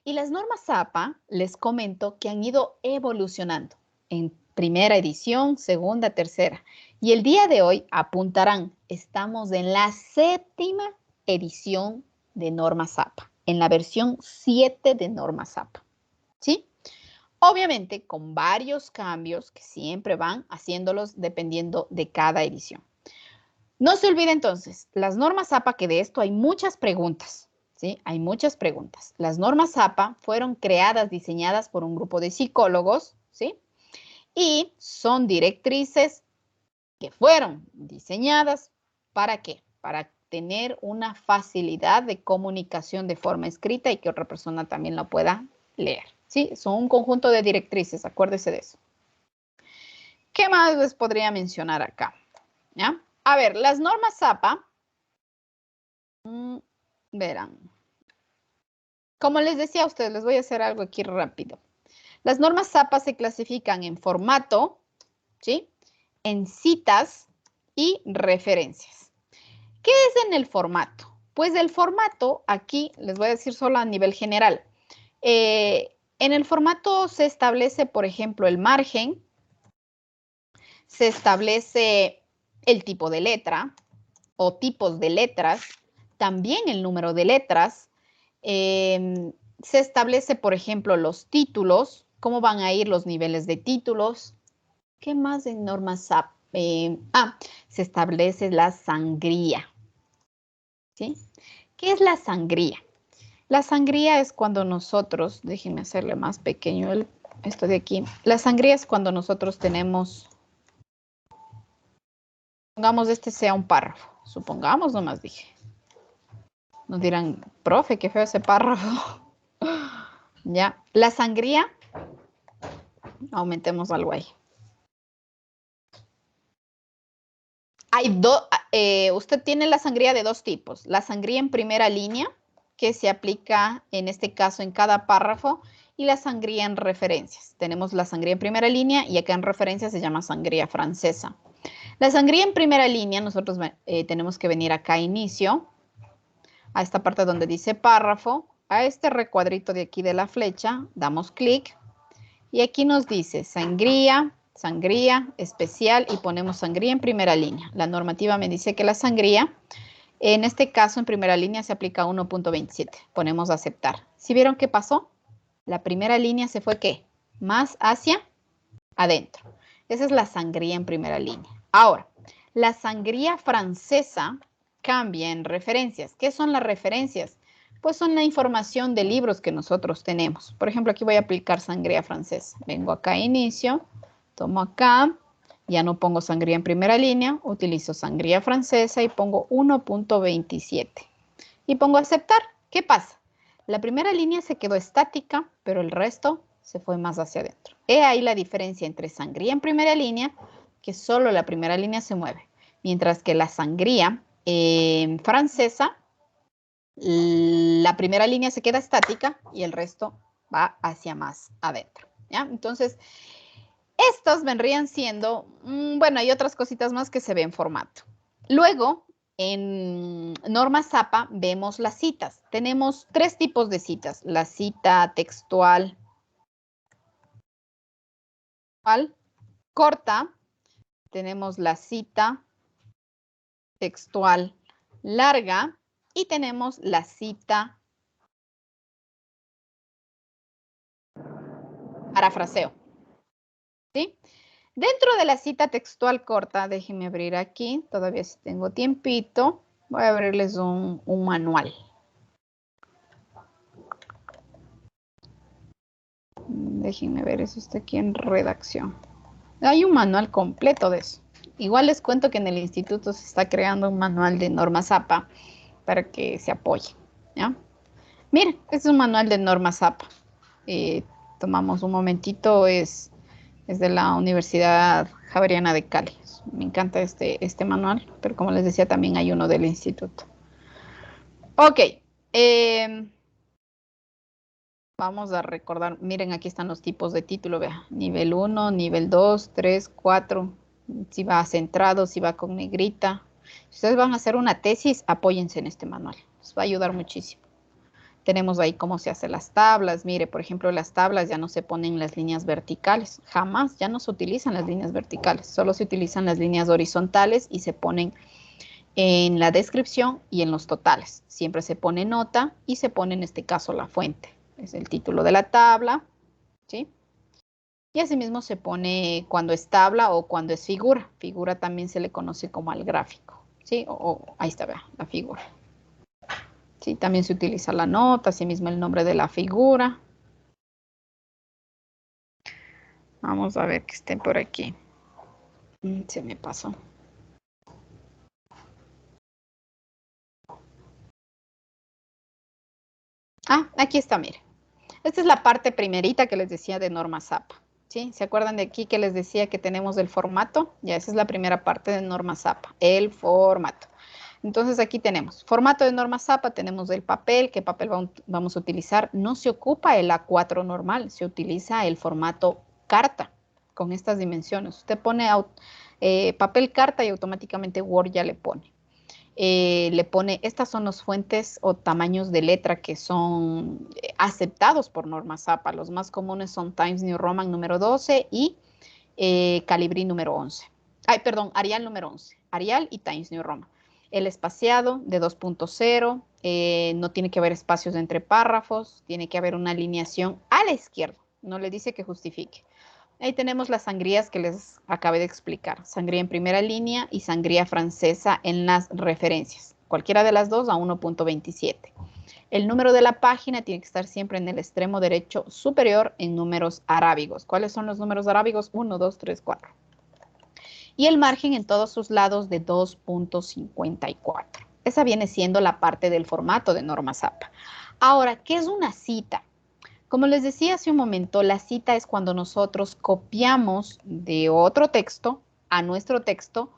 Y las normas APA, les comento que han ido evolucionando en primera edición, segunda, tercera. Y el día de hoy apuntarán, estamos en la 7ª edición de normas APA, en la versión 7 de normas APA, ¿sí? Obviamente con varios cambios que siempre van haciéndolos dependiendo de cada edición. No se olvide entonces, las normas APA, que de esto hay muchas preguntas, ¿sí? Hay muchas preguntas. Las normas APA fueron creadas, diseñadas por un grupo de psicólogos, ¿sí? Y son directrices que fueron diseñadas, ¿para qué? Para tener una facilidad de comunicación de forma escrita y que otra persona también la pueda leer, ¿sí? Son un conjunto de directrices, acuérdese de eso. ¿Qué más les podría mencionar acá? ¿Ya? A ver, las normas APA, verán. Como les decía a ustedes, les voy a hacer algo aquí rápido. Las normas APA se clasifican en formato, ¿sí? En citas y referencias. ¿Qué es en el formato? Pues el formato, aquí les voy a decir solo a nivel general. En el formato se establece, por ejemplo, el margen, se establece el tipo de letra o tipos de letras, también el número de letras, se establece, por ejemplo, los títulos, cómo van a ir los niveles de títulos. ¿Qué más en normas APA? Se establece la sangría, ¿sí? ¿Qué es la sangría? La sangría es cuando nosotros, déjenme hacerle más pequeño esto de aquí. La sangría es cuando nosotros tenemos, supongamos este sea un párrafo, supongamos nomás dije. Nos dirán, profe, qué feo ese párrafo. Ya, la sangría, aumentemos algo ahí. Usted tiene la sangría de dos tipos. La sangría en primera línea, que se aplica en este caso en cada párrafo, y la sangría en referencias. Tenemos la sangría en primera línea y acá en referencias se llama sangría francesa. La sangría en primera línea, nosotros tenemos que venir acá a inicio, a esta parte donde dice párrafo, a este recuadrito de aquí de la flecha, damos clic y aquí nos dice sangría especial y ponemos sangría en primera línea. La normativa me dice que la sangría En este caso, en primera línea se aplica 1.27. Ponemos aceptar. ¿Sí vieron qué pasó? La primera línea se fue, ¿qué? Más hacia adentro. Esa es la sangría en primera línea. Ahora, la sangría francesa cambia en referencias. ¿Qué son las referencias? Pues son la información de libros que nosotros tenemos. Por ejemplo, aquí voy a aplicar sangría francesa. Vengo acá a inicio, tomo acá, ya no pongo sangría en primera línea, utilizo sangría francesa y pongo 1.27. Y pongo aceptar. ¿Qué pasa? La primera línea se quedó estática, pero el resto se fue más hacia adentro. He ahí la diferencia entre sangría en primera línea, que solo la primera línea se mueve, mientras que la sangría francesa, la primera línea se queda estática y el resto va hacia más adentro. ¿Ya? Entonces, estos vendrían siendo, bueno, hay otras cositas más que se ven en formato. Luego, en norma Zapa vemos las citas. Tenemos 3 tipos de citas. La cita textual corta. Tenemos la cita textual larga. Y tenemos la cita parafraseo. ¿Sí? Dentro de la cita textual corta, déjenme abrir aquí, todavía si tengo tiempito, voy a abrirles un manual. Déjenme ver, eso está aquí en redacción. Hay un manual completo de eso. Igual les cuento que en el instituto se está creando un manual de norma Zapa para que se apoye. ¿Ya? Miren, este es un manual de norma Zapa. Tomamos un momentito, es de la Universidad Javeriana de Cali. Me encanta este manual, pero como les decía, también hay uno del instituto. Ok. Vamos a recordar, miren, aquí están los tipos de título, vea, nivel 1, nivel 2, 3, 4, si va centrado, si va con negrita. Si ustedes van a hacer una tesis, apóyense en este manual, les va a ayudar muchísimo. Tenemos ahí cómo se hacen las tablas, mire, por ejemplo, las tablas ya no se ponen las líneas verticales, jamás, ya no se utilizan las líneas verticales, solo se utilizan las líneas horizontales y se ponen en la descripción y en los totales. Siempre se pone nota y se pone en este caso la fuente. Es el título de la tabla, ¿sí? Y asimismo se pone cuando es tabla o cuando es figura. Figura también se le conoce como al gráfico, ¿sí? Ahí está, vea, la figura. Sí, también se utiliza la nota, asimismo el nombre de la figura. Vamos a ver que estén por aquí. Se me pasó. Ah, aquí está, mire. Esta es la parte primerita que les decía de norma Zapa. ¿Sí? ¿Se acuerdan de aquí que les decía que tenemos el formato? Ya, esa es la primera parte de norma Zapa, el formato. Entonces aquí tenemos formato de norma Zapa, tenemos el papel, ¿qué papel vamos a utilizar? No se ocupa el A4 normal, se utiliza el formato carta con estas dimensiones. Usted pone papel carta y automáticamente Word ya le pone. Le pone, estas son las fuentes o tamaños de letra que son aceptados por norma Zapa. Los más comunes son Times New Roman número 12 y Calibri número 11. Ay, perdón, Arial número 11. Arial y Times New Roman. El espaciado de 2.0, no tiene que haber espacios entre párrafos, tiene que haber una alineación a la izquierda. No le dice que justifique. Ahí tenemos las sangrías que les acabé de explicar. Sangría en primera línea y sangría francesa en las referencias. Cualquiera de las dos a 1.27. El número de la página tiene que estar siempre en el extremo derecho superior en números arábigos. ¿Cuáles son los números arábigos? 1, 2, 3, 4. Y el margen en todos sus lados de 2.54. Esa viene siendo la parte del formato de norma Zapa. Ahora, ¿qué es una cita? Como les decía hace un momento, la cita es cuando nosotros copiamos de otro texto a nuestro texto,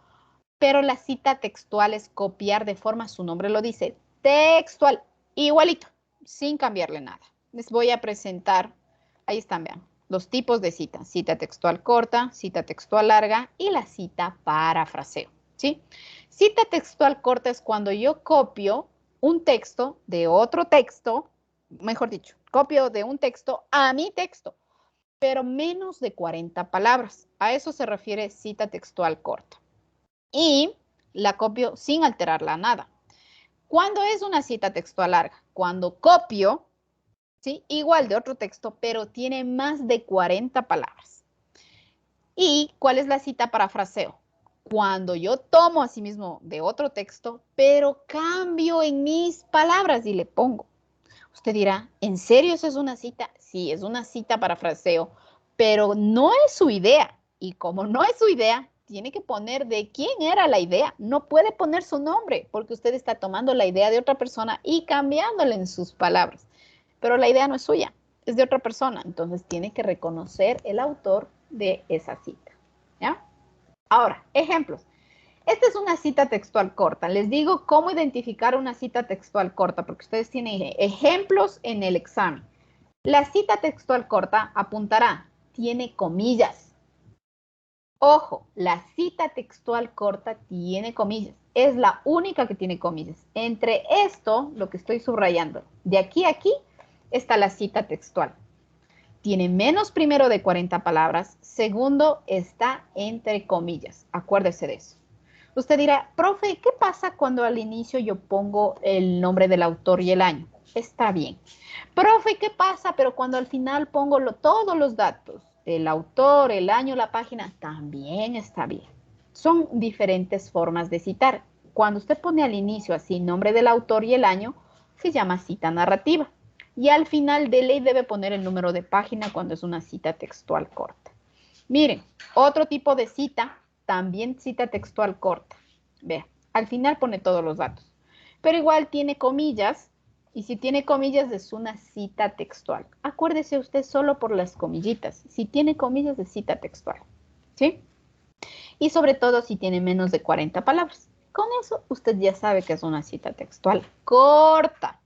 pero la cita textual es copiar de forma, su nombre lo dice, textual, igualito, sin cambiarle nada. Les voy a presentar, ahí están, vean, los tipos de cita. Cita textual corta, cita textual larga y la cita parafraseo, ¿sí? Cita textual corta es cuando yo copio un texto de otro texto, mejor dicho, copio de un texto a mi texto, pero menos de 40 palabras. A eso se refiere cita textual corta. Y la copio sin alterarla a nada. ¿Cuándo es una cita textual larga? Cuando copio, ¿sí? Igual de otro texto, pero tiene más de 40 palabras. ¿Y cuál es la cita parafraseo? Cuando yo tomo asimismo de otro texto, pero cambio en mis palabras y le pongo. Usted dirá, ¿en serio eso es una cita? Sí, es una cita parafraseo, pero no es su idea. Y como no es su idea, tiene que poner de quién era la idea. No puede poner su nombre porque usted está tomando la idea de otra persona y cambiándola en sus palabras. Pero la idea no es suya, es de otra persona. Entonces tiene que reconocer el autor de esa cita. ¿Ya? Ahora, ejemplos. Esta es una cita textual corta. Les digo cómo identificar una cita textual corta, porque ustedes tienen ejemplos en el examen. La cita textual corta apuntará, tiene comillas. Ojo, la cita textual corta tiene comillas. Es la única que tiene comillas. Entre esto, lo que estoy subrayando, de aquí a aquí, está la cita textual. Tiene menos primero de 40 palabras. Segundo, está entre comillas. Acuérdese de eso. Usted dirá, profe, ¿qué pasa cuando al inicio yo pongo el nombre del autor y el año? Está bien. Profe, ¿qué pasa? Pero cuando al final pongo todos los datos, el autor, el año, la página, también está bien. Son diferentes formas de citar. Cuando usted pone al inicio así nombre del autor y el año, se llama cita narrativa. Y al final de ley debe poner el número de página cuando es una cita textual corta. Miren, otro tipo de cita, también cita textual corta. Vea, al final pone todos los datos. Pero igual tiene comillas, y si tiene comillas es una cita textual. Acuérdese usted solo por las comillitas. Si tiene comillas es cita textual. ¿Sí? Y sobre todo si tiene menos de 40 palabras. Con eso usted ya sabe que es una cita textual corta.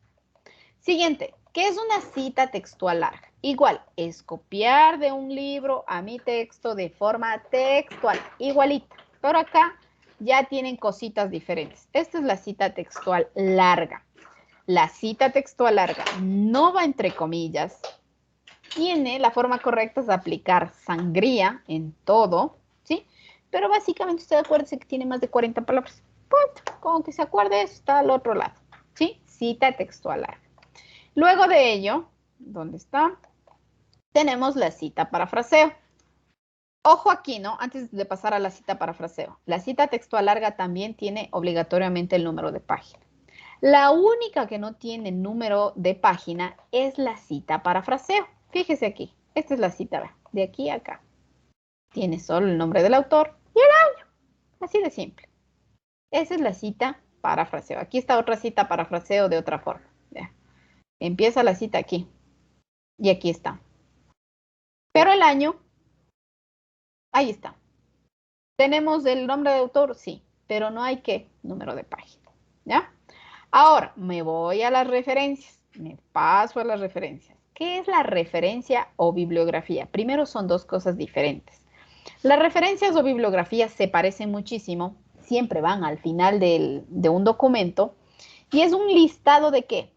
Siguiente, ¿qué es una cita textual larga? Igual, es copiar de un libro a mi texto de forma textual, igualita. Pero acá ya tienen cositas diferentes. Esta es la cita textual larga. La cita textual larga no va entre comillas. La forma correcta es aplicar sangría en todo, ¿sí? Pero básicamente usted acuérdese que tiene más de 40 palabras. Punto. Como que se acuerde, está al otro lado, ¿sí? Cita textual larga. Luego de ello, ¿dónde está? Tenemos la cita parafraseo. Ojo aquí, ¿no? Antes de pasar a la cita parafraseo. La cita textual larga también tiene obligatoriamente el número de página. La única que no tiene número de página es la cita parafraseo. Fíjese aquí. Esta es la cita, de aquí a acá. Tiene solo el nombre del autor y el año. Así de simple. Esa es la cita parafraseo. Aquí está otra cita parafraseo de otra forma. Vea. Empieza la cita aquí. Y aquí está. Pero el año, ahí está. ¿Tenemos el nombre de autor? Sí. Pero no hay ¿qué? Número de página. ¿Ya? Ahora, me voy a las referencias. Me paso a las referencias. ¿Qué es la referencia o bibliografía? Primero son dos cosas diferentes. Las referencias o bibliografías se parecen muchísimo. Siempre van al final de un documento. ¿Y es un listado de qué?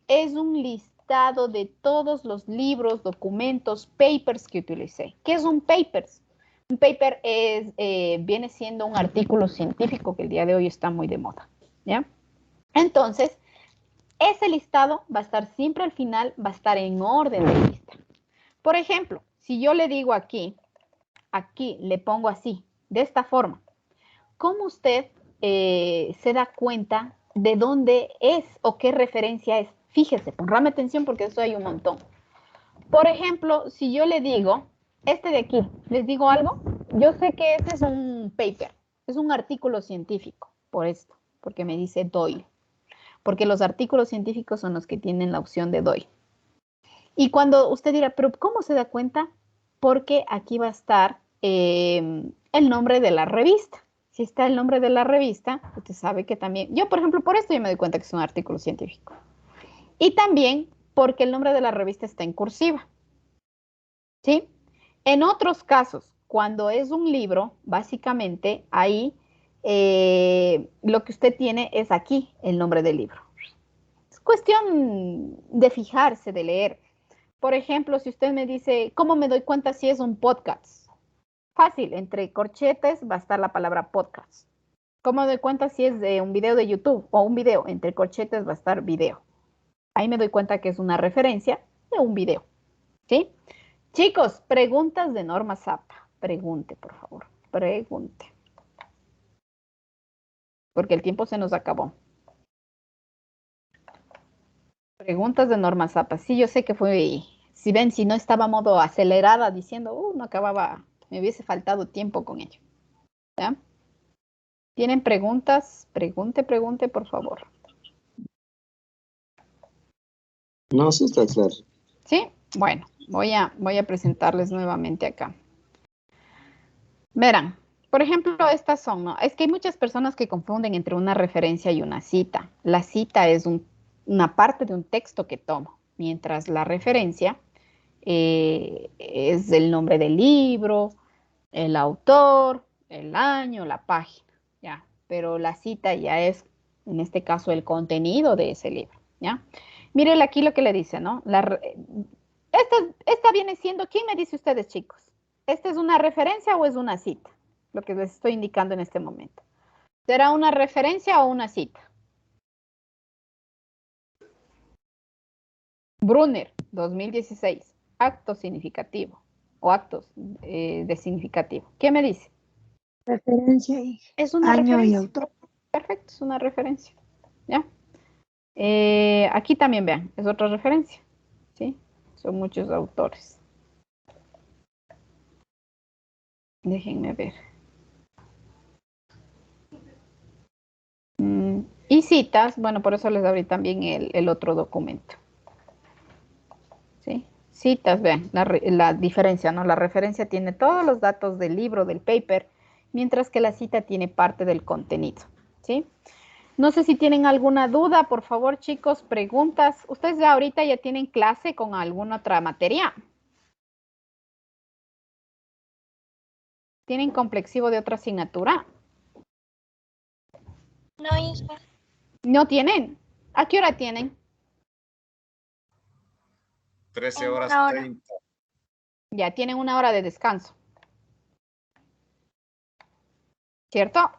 Es un listado de todos los libros, documentos, papers que utilicé. ¿Qué es un paper? Un paper viene siendo un artículo científico que el día de hoy está muy de moda. ¿Ya? Entonces, ese listado va a estar siempre al final, va a estar en orden de lista. Por ejemplo, si yo le digo aquí le pongo así, de esta forma. ¿Cómo usted se da cuenta de dónde es o qué referencia es? Fíjese, póngame atención porque eso hay un montón. Por ejemplo, si yo le digo, este de aquí, ¿les digo algo? Yo sé que este es un paper, es un artículo científico, por esto, porque me dice Doyle. Porque los artículos científicos son los que tienen la opción de Doyle. Y cuando usted dirá, ¿pero cómo se da cuenta? Porque aquí va a estar el nombre de la revista. Si está el nombre de la revista, usted sabe que también, yo por ejemplo, por esto yo me doy cuenta que es un artículo científico. Y también porque el nombre de la revista está en cursiva. ¿Sí? En otros casos, cuando es un libro, básicamente ahí lo que usted tiene es aquí el nombre del libro. Es cuestión de fijarse, de leer. Por ejemplo, si usted me dice, ¿cómo me doy cuenta si es un podcast? Fácil, entre corchetes va a estar la palabra podcast. ¿Cómo doy cuenta si es de un video de YouTube o un video? Entre corchetes va a estar video. Ahí me doy cuenta que es una referencia de un video. ¿Sí? Chicos, preguntas de Norma Zappa. Pregunte, por favor. Pregunte. Porque el tiempo se nos acabó. Preguntas de Norma Zappa. Sí, yo sé que fue, si ven, si no estaba a modo acelerada diciendo, no acababa, me hubiese faltado tiempo con ello. ¿Ya? ¿Tienen preguntas? Pregunte, por favor. No, sí está claro. ¿Sí? Bueno, voy a presentarles nuevamente acá. Verán, por ejemplo, estas son, ¿no? Es que hay muchas personas que confunden entre una referencia y una cita. La cita es una parte de un texto que tomo, mientras la referencia es el nombre del libro, el autor, el año, la página, ¿ya? Pero la cita ya es, en este caso, el contenido de ese libro, ¿ya? Miren aquí lo que le dice, ¿no? Esta viene siendo, ¿quién me dice ustedes, chicos? ¿Esta es una referencia o es una cita? Lo que les estoy indicando en este momento. ¿Será una referencia o una cita? Brunner, 2016. Acto significativo o actos de significativo. ¿Qué me dice? Referencia y Es una año referencia. y autor. Perfecto, es una referencia. ¿Ya? Aquí también vean, es otra referencia. ¿Sí? Son muchos autores. Déjenme ver. Y citas, bueno, por eso les abrí también el otro documento. ¿Sí? Citas, vean, la diferencia, ¿no? La referencia tiene todos los datos del libro, del paper, mientras que la cita tiene parte del contenido. ¿Sí? No sé si tienen alguna duda, por favor, chicos, preguntas. ¿Ustedes ya ahorita ya tienen clase con alguna otra materia? ¿Tienen complexivo de otra asignatura? No, hija. ¿No tienen? ¿A qué hora tienen? 13 En horas una hora. 30. Ya tienen una hora de descanso. ¿Cierto?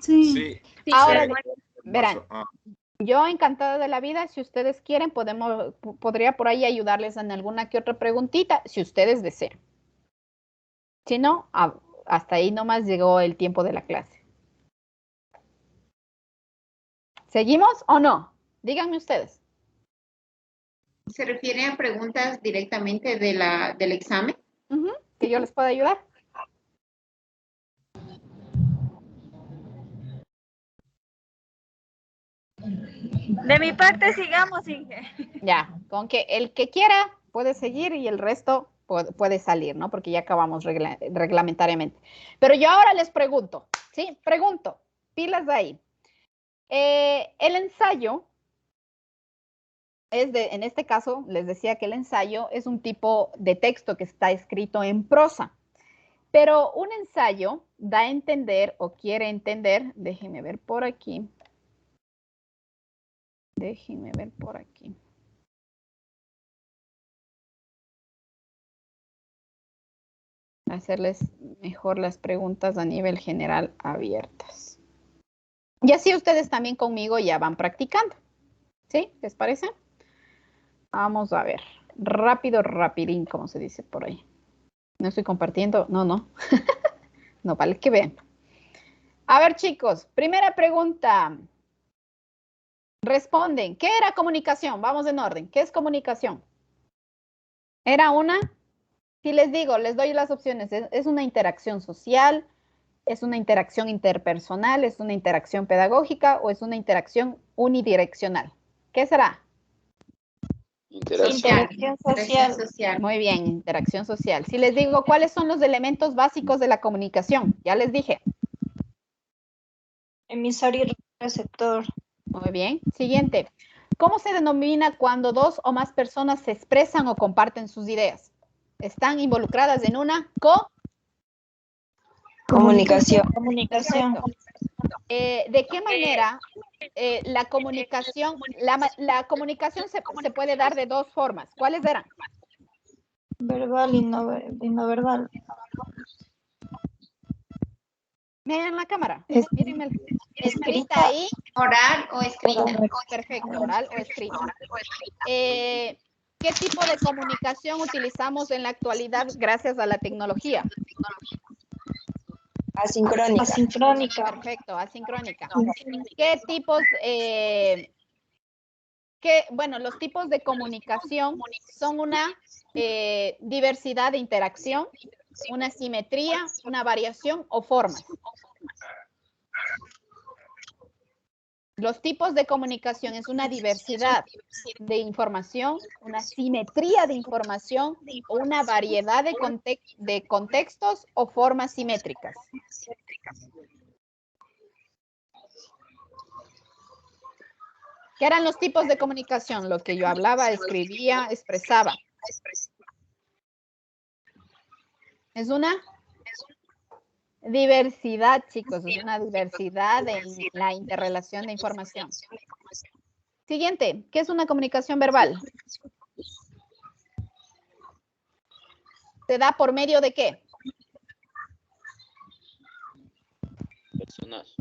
Sí. Ahora, sí. verán, yo encantada de la vida, si ustedes quieren, podría por ahí ayudarles en alguna que otra preguntita, si ustedes desean. Si no, hasta ahí nomás llegó el tiempo de la clase. ¿Seguimos o no? Díganme ustedes. ¿Se refiere a preguntas directamente del examen? ¿Que yo les pueda ayudar? De mi parte, sigamos, Inge. Ya, con que el que quiera puede seguir y el resto puede salir, ¿no? Porque ya acabamos reglamentariamente. Pero yo ahora les pregunto, ¿sí? Pregunto, pilas de ahí. El ensayo en este caso, les decía que el ensayo es un tipo de texto que está escrito en prosa. Pero un ensayo da a entender o quiere entender, déjenme ver por aquí. Déjenme ver por aquí. Hacerles mejor las preguntas a nivel general abiertas. Y así ustedes también conmigo ya van practicando. ¿Sí? ¿Les parece? Vamos a ver. Rápido, rapidín, como se dice por ahí. No estoy compartiendo. No. No vale que vean. A ver, chicos, primera pregunta. Responden. ¿Qué era comunicación? Vamos en orden. ¿Qué es comunicación? ¿Era una? Si les digo, les doy las opciones. ¿Es una interacción social? ¿Es una interacción interpersonal? ¿Es una interacción pedagógica? ¿O es una interacción unidireccional? ¿Qué será? Interacción social. Muy bien, interacción social. Si les digo, ¿cuáles son los elementos básicos de la comunicación? Ya les dije. Emisor y receptor. Muy bien. Siguiente. ¿Cómo se denomina cuando dos o más personas se expresan o comparten sus ideas? Están involucradas en una Comunicación. ¿De qué manera la comunicación, la comunicación se puede dar de dos formas? ¿Cuáles eran? Verbal y no verbal. Miren la cámara. Es- Mírenme. Escrita ahí. Oral o escrita. Perfecto, oral o escrita. ¿Qué tipo de comunicación utilizamos en la actualidad gracias a la tecnología? Asincrónica. Asincrónica. Perfecto, asincrónica. ¿Qué tipos, bueno, los tipos de comunicación son una diversidad de interacción, una simetría, una variación o formas? Los tipos de comunicación es una diversidad de información, una simetría de información o una variedad de contextos o formas simétricas. ¿Qué eran los tipos de comunicación? Los que yo hablaba, escribía, expresaba. Es una diversidad, chicos, es una diversidad en la interrelación de información. Siguiente, ¿qué es una comunicación verbal? ¿Se da por medio de qué? Personas.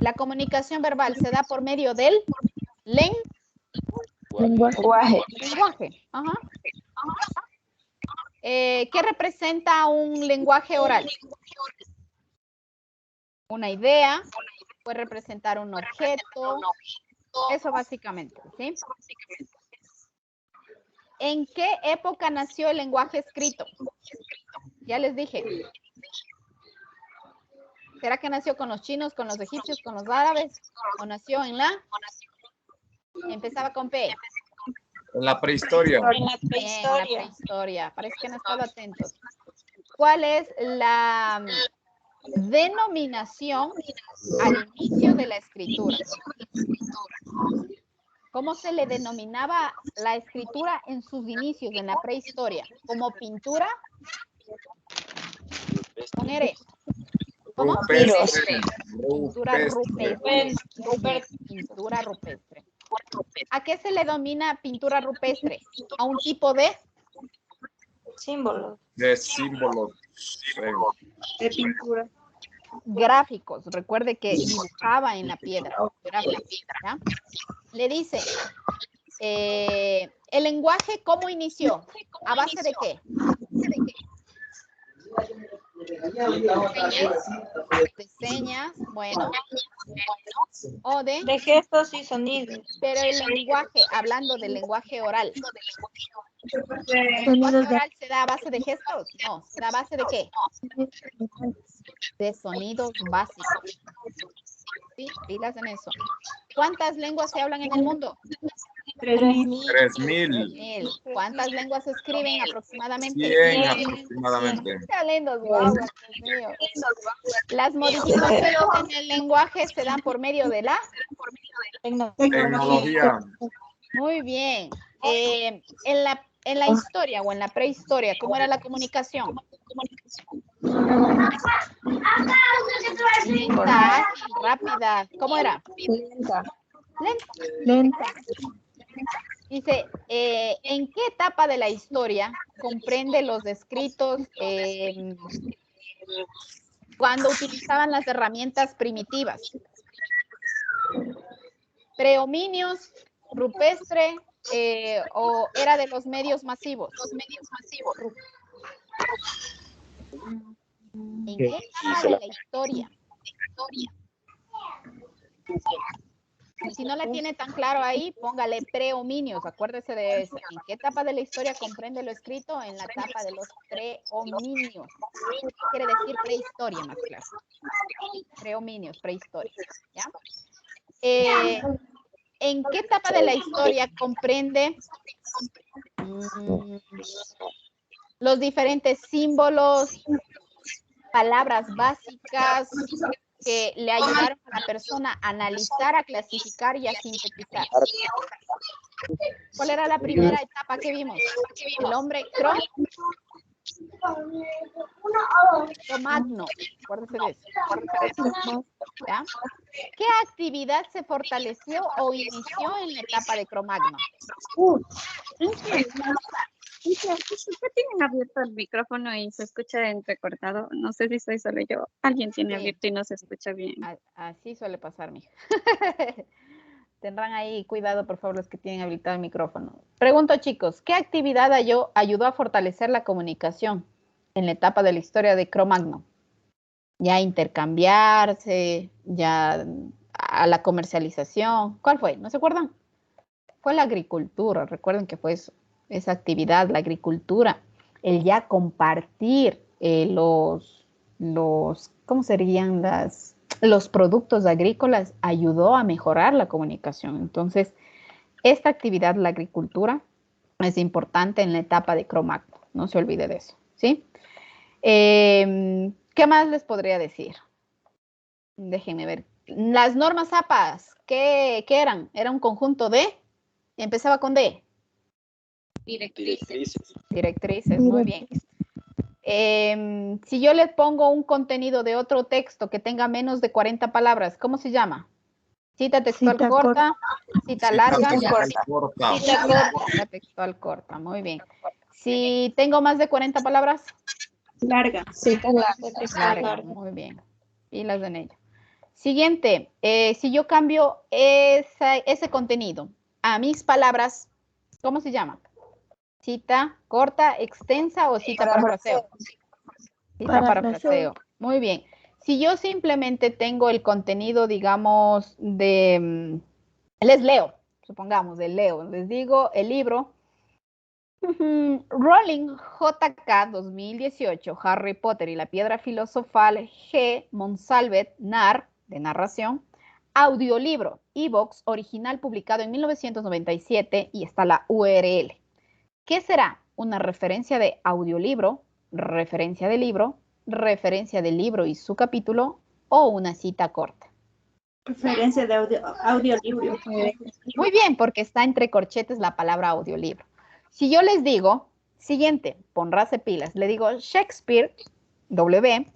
La comunicación verbal se da por medio del Lenguaje. lenguaje. Ajá. ¿Qué representa un lenguaje oral? Una idea, puede representar un objeto, eso básicamente, ¿sí? ¿En qué época nació el lenguaje escrito? Ya les dije. ¿Será que nació con los chinos, con los egipcios, con los árabes? ¿O nació en la? Empezaba con P. En la prehistoria. En la Bien, la prehistoria. Parece que han estado atentos. ¿Cuál es la denominación al inicio de la escritura? ¿Cómo se le denominaba la escritura en sus inicios, en la prehistoria? ¿Como pintura? Con R. ¿Cómo? Rupestre. Pintura Rupestre. rupestre. Pintura rupestre. ¿A qué se le denomina pintura rupestre? ¿A un tipo de? Símbolo. De símbolos. De pintura. Gráficos. Recuerde que dibujaba en la piedra. Gráficos, ¿ya? Le dice, ¿el lenguaje cómo inició? ¿A base de qué? De señas, bueno. O de gestos y sonidos. Pero el lenguaje, hablando del lenguaje oral. ¿El Sonidos lenguaje de- oral se da a base de gestos? No, ¿se da a base de qué? De sonidos básicos. Sí, pilas en eso. ¿Cuántas lenguas se hablan en el mundo? 3.000. 3000. ¿Cuántas lenguas se escriben aproximadamente? 100 aproximadamente. Qué lindos guaguas, Dios mío. Las modificaciones en el lenguaje se dan por medio de la Tecnología. Muy bien. En la historia o en la prehistoria, ¿cómo era la comunicación? Lenta, ágil, rápida. ¿Cómo era? Lenta. Dice, ¿en qué etapa de la historia comprende los escritos cuando utilizaban las herramientas primitivas? ¿Prehominios, rupestre o era de los medios masivos? ¿En qué etapa de la historia? Si no la tiene tan claro ahí, póngale prehominios, acuérdese de eso. ¿En qué etapa de la historia comprende lo escrito? En la etapa de los prehominios. Quiere decir prehistoria, más claro. Prehominios, prehistoria. ¿Ya? ¿En qué etapa de la historia comprende los diferentes símbolos, palabras básicas que le ayudaron a la persona a analizar, a clasificar y a sintetizar? ¿Cuál era la primera etapa que vimos? El hombre Cromagno. Acuérdese de eso. ¿Ya? ¿Qué actividad se fortaleció o inició en la etapa de Cromagno? Usted tiene abierto el micrófono y se escucha entrecortado. No sé si soy solo yo. Alguien tiene Sí. abierto y no se escucha bien. Así suele pasar, mija. Tendrán ahí cuidado, por favor, los que tienen habilitado el micrófono. Pregunto, chicos, ¿qué actividad ayudó a fortalecer la comunicación en la etapa de la historia de Cro-Magnon? Ya intercambiarse, ya a la comercialización. ¿Cuál fue? ¿No se acuerdan? Fue la agricultura. Recuerden que fue eso, esa actividad, la agricultura. El ya compartir ¿cómo serían los productos agrícolas? Ayudó a mejorar la comunicación. Entonces, esta actividad, la agricultura, es importante en la etapa de Cro-Magnon. No se olvide de eso, ¿sí? ¿Qué más les podría decir? Déjenme ver. Las normas APAS, ¿qué eran? Era un conjunto de, empezaba con D. Directrices, muy bien. Si yo les pongo un contenido de otro texto que tenga menos de 40 palabras, ¿cómo se llama? Cita textual corta, cita larga. Cita textual corta, muy bien. Si tengo más de 40 palabras. Larga. Cita larga. Muy bien. Pilas en ello. Siguiente, si yo cambio ese contenido a mis palabras, ¿cómo se llama? Cita corta, extensa o cita parafraseo. Cita parafraseo. Muy bien. Si yo simplemente tengo el contenido, digamos, les leo, supongamos, les digo el libro. Rowling J.K. 2018, Harry Potter y la Piedra Filosofal, G. Monsalvet, NAR, de narración, audiolibro, iVoox, original publicado en 1997 y está la URL. ¿Qué será? Una referencia de audiolibro, referencia del libro y su capítulo o una cita corta. Referencia de audiolibro. Muy bien, porque está entre corchetes la palabra audiolibro. Si yo les digo, siguiente, ponrase pilas, le digo Shakespeare, W,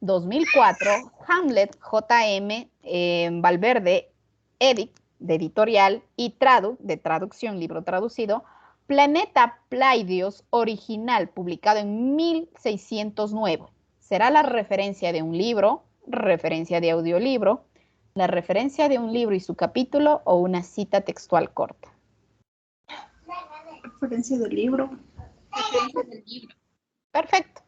2004, Hamlet, JM, Valverde, Edic, de editorial, y Tradu, de traducción, libro traducido, Planeta Pleiadios, original, publicado en 1609. Será la referencia de un libro, referencia de audiolibro, la referencia de un libro y su capítulo o una cita textual corta. Referencia del libro. Perfecto.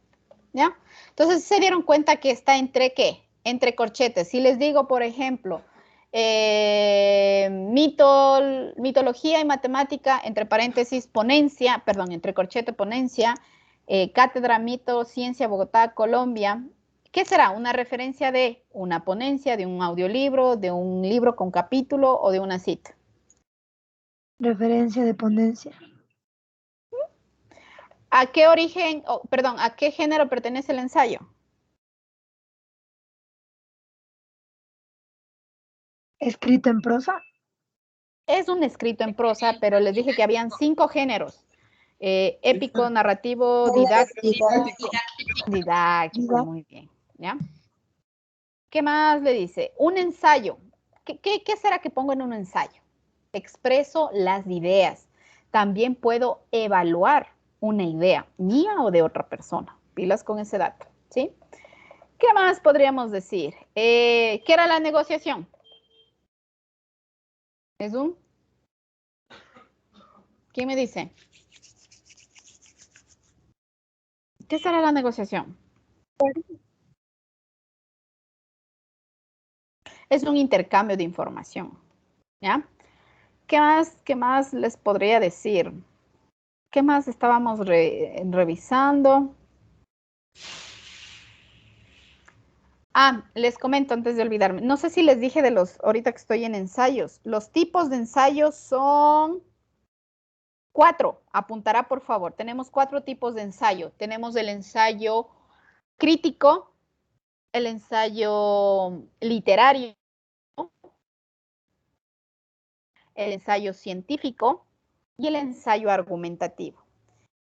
¿Ya? Entonces, ¿se dieron cuenta que está entre qué? Entre corchetes. Si les digo, por ejemplo, mitología y matemática, entre paréntesis, ponencia, perdón, entre corchete, ponencia, cátedra, mito, ciencia, Bogotá, Colombia. ¿Qué será? ¿Una referencia de una ponencia, de un audiolibro, de un libro con capítulo o de una cita? Referencia de ponencia. ¿A qué origen, perdón, a qué género pertenece el ensayo? ¿Escrito en prosa? Es un escrito en prosa, pero les dije que habían 5 géneros. Épico, narrativo, didáctico, muy bien. ¿Ya? ¿Qué más le dice? Un ensayo. ¿Qué será que pongo en un ensayo? Expreso las ideas. También puedo evaluar una idea mía o de otra persona. Pilas con ese dato, ¿sí? ¿Qué más podríamos decir? ¿Qué era la negociación? ¿Es un? ¿Quién me dice? ¿Qué será la negociación? Es un intercambio de información, ¿ya? ¿Qué más les podría decir? ¿Qué más estábamos revisando? Les comento antes de olvidarme. No sé si les dije ahorita que estoy en ensayos. Los tipos de ensayos son 4. Apuntará, por favor. Tenemos 4 tipos de ensayo. Tenemos el ensayo crítico, el ensayo literario, el ensayo científico y el ensayo argumentativo.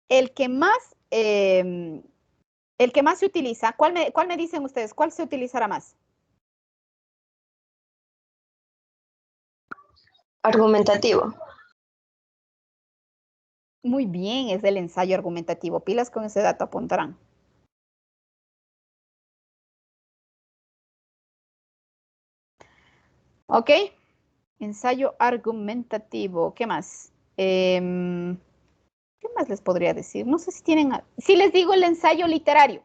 El que más se utiliza, ¿cuál me dicen ustedes? ¿Cuál se utilizará más? Argumentativo. Muy bien, es el ensayo argumentativo. Pilas con ese dato, apuntarán. Ok, ensayo argumentativo. ¿Qué más? ¿Qué más les podría decir? No sé si tienen... Si les digo el ensayo literario.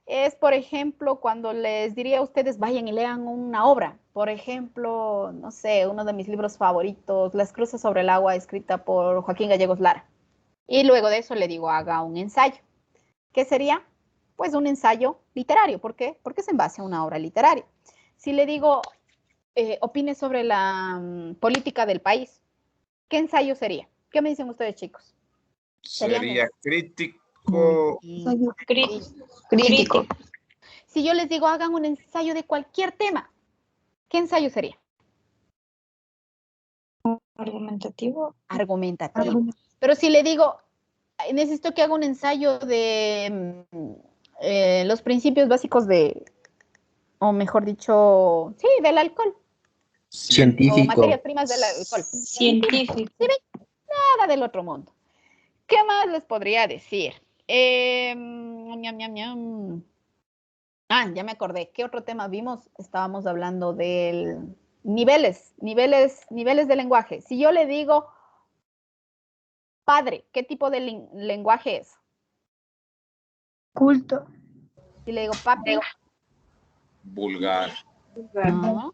Es, por ejemplo, cuando les diría a ustedes, vayan y lean una obra. Por ejemplo, no sé, uno de mis libros favoritos, Las cruces sobre el agua, escrita por Joaquín Gallegos Lara. Y luego de eso le digo, haga un ensayo. ¿Qué sería? Pues un ensayo literario. ¿Por qué? Porque es en base a una obra literaria. Si le digo, opine sobre la política del país, ¿qué ensayo sería? ¿Qué me dicen ustedes, chicos? Sería crítico. Crítico. Si yo les digo, hagan un ensayo de cualquier tema, ¿qué ensayo sería? Argumentativo. Argumentativo. Pero si le digo, necesito que haga un ensayo de los principios básicos de, o mejor dicho, sí, del alcohol. Científico. O materias primas del alcohol. Científico. ¿Sí ven? Nada del otro mundo. ¿Qué más les podría decir? Ah, ya me acordé. ¿Qué otro tema vimos? Estábamos hablando del niveles de lenguaje. Si yo le digo padre, ¿qué tipo de lenguaje es? Culto. Si le digo papi. Vulgar. No.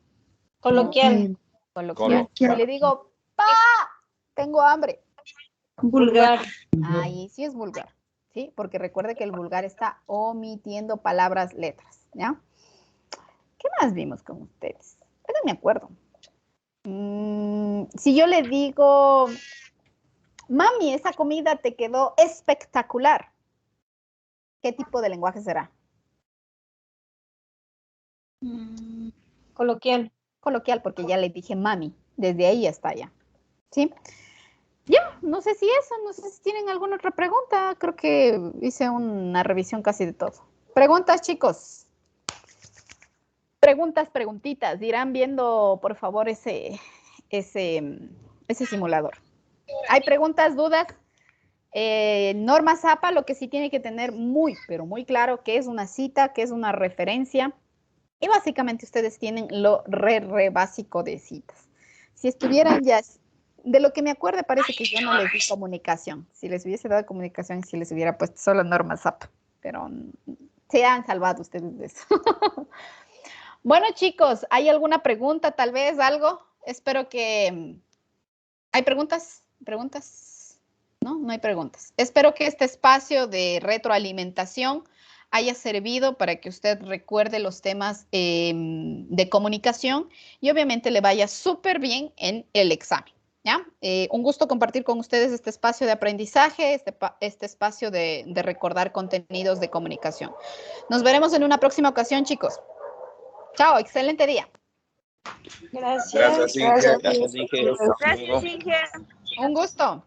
Coloquial. Coloquial. Si le digo pa, tengo hambre. Vulgar. Ahí sí es vulgar. ¿Sí? Porque recuerde que el vulgar está omitiendo palabras, letras. ¿Ya? ¿Qué más vimos con ustedes? No me acuerdo. Si yo le digo, mami, esa comida te quedó espectacular, ¿qué tipo de lenguaje será? Coloquial. Coloquial, porque ya le dije mami, desde ahí hasta allá. ¿Sí? Ya, no sé si eso, no sé si tienen alguna otra pregunta. Creo que hice una revisión casi de todo. Preguntas, chicos. Preguntitas. Irán viendo, por favor, ese simulador. ¿Hay preguntas, dudas? Norma Zapa, lo que sí tiene que tener muy, pero muy claro que es una cita, que es una referencia. Y básicamente ustedes tienen lo re básico de citas. Si estuvieran ya, de lo que me acuerdo, parece que yo no les di comunicación. Si les hubiese dado comunicación, si les hubiera puesto solo Norma Zapa. Pero se han salvado ustedes de eso. Bueno, chicos, ¿hay alguna pregunta, tal vez, algo? Espero que... ¿Hay preguntas? ¿Preguntas? No, no hay preguntas. Espero que este espacio de retroalimentación haya servido para que usted recuerde los temas de comunicación y obviamente le vaya súper bien en el examen. ¿Ya? Un gusto compartir con ustedes este espacio de aprendizaje, este espacio de recordar contenidos de comunicación. Nos veremos en una próxima ocasión, chicos. Chao, excelente día. Gracias. Gracias, Inge. Gracias, Inge. Un gusto.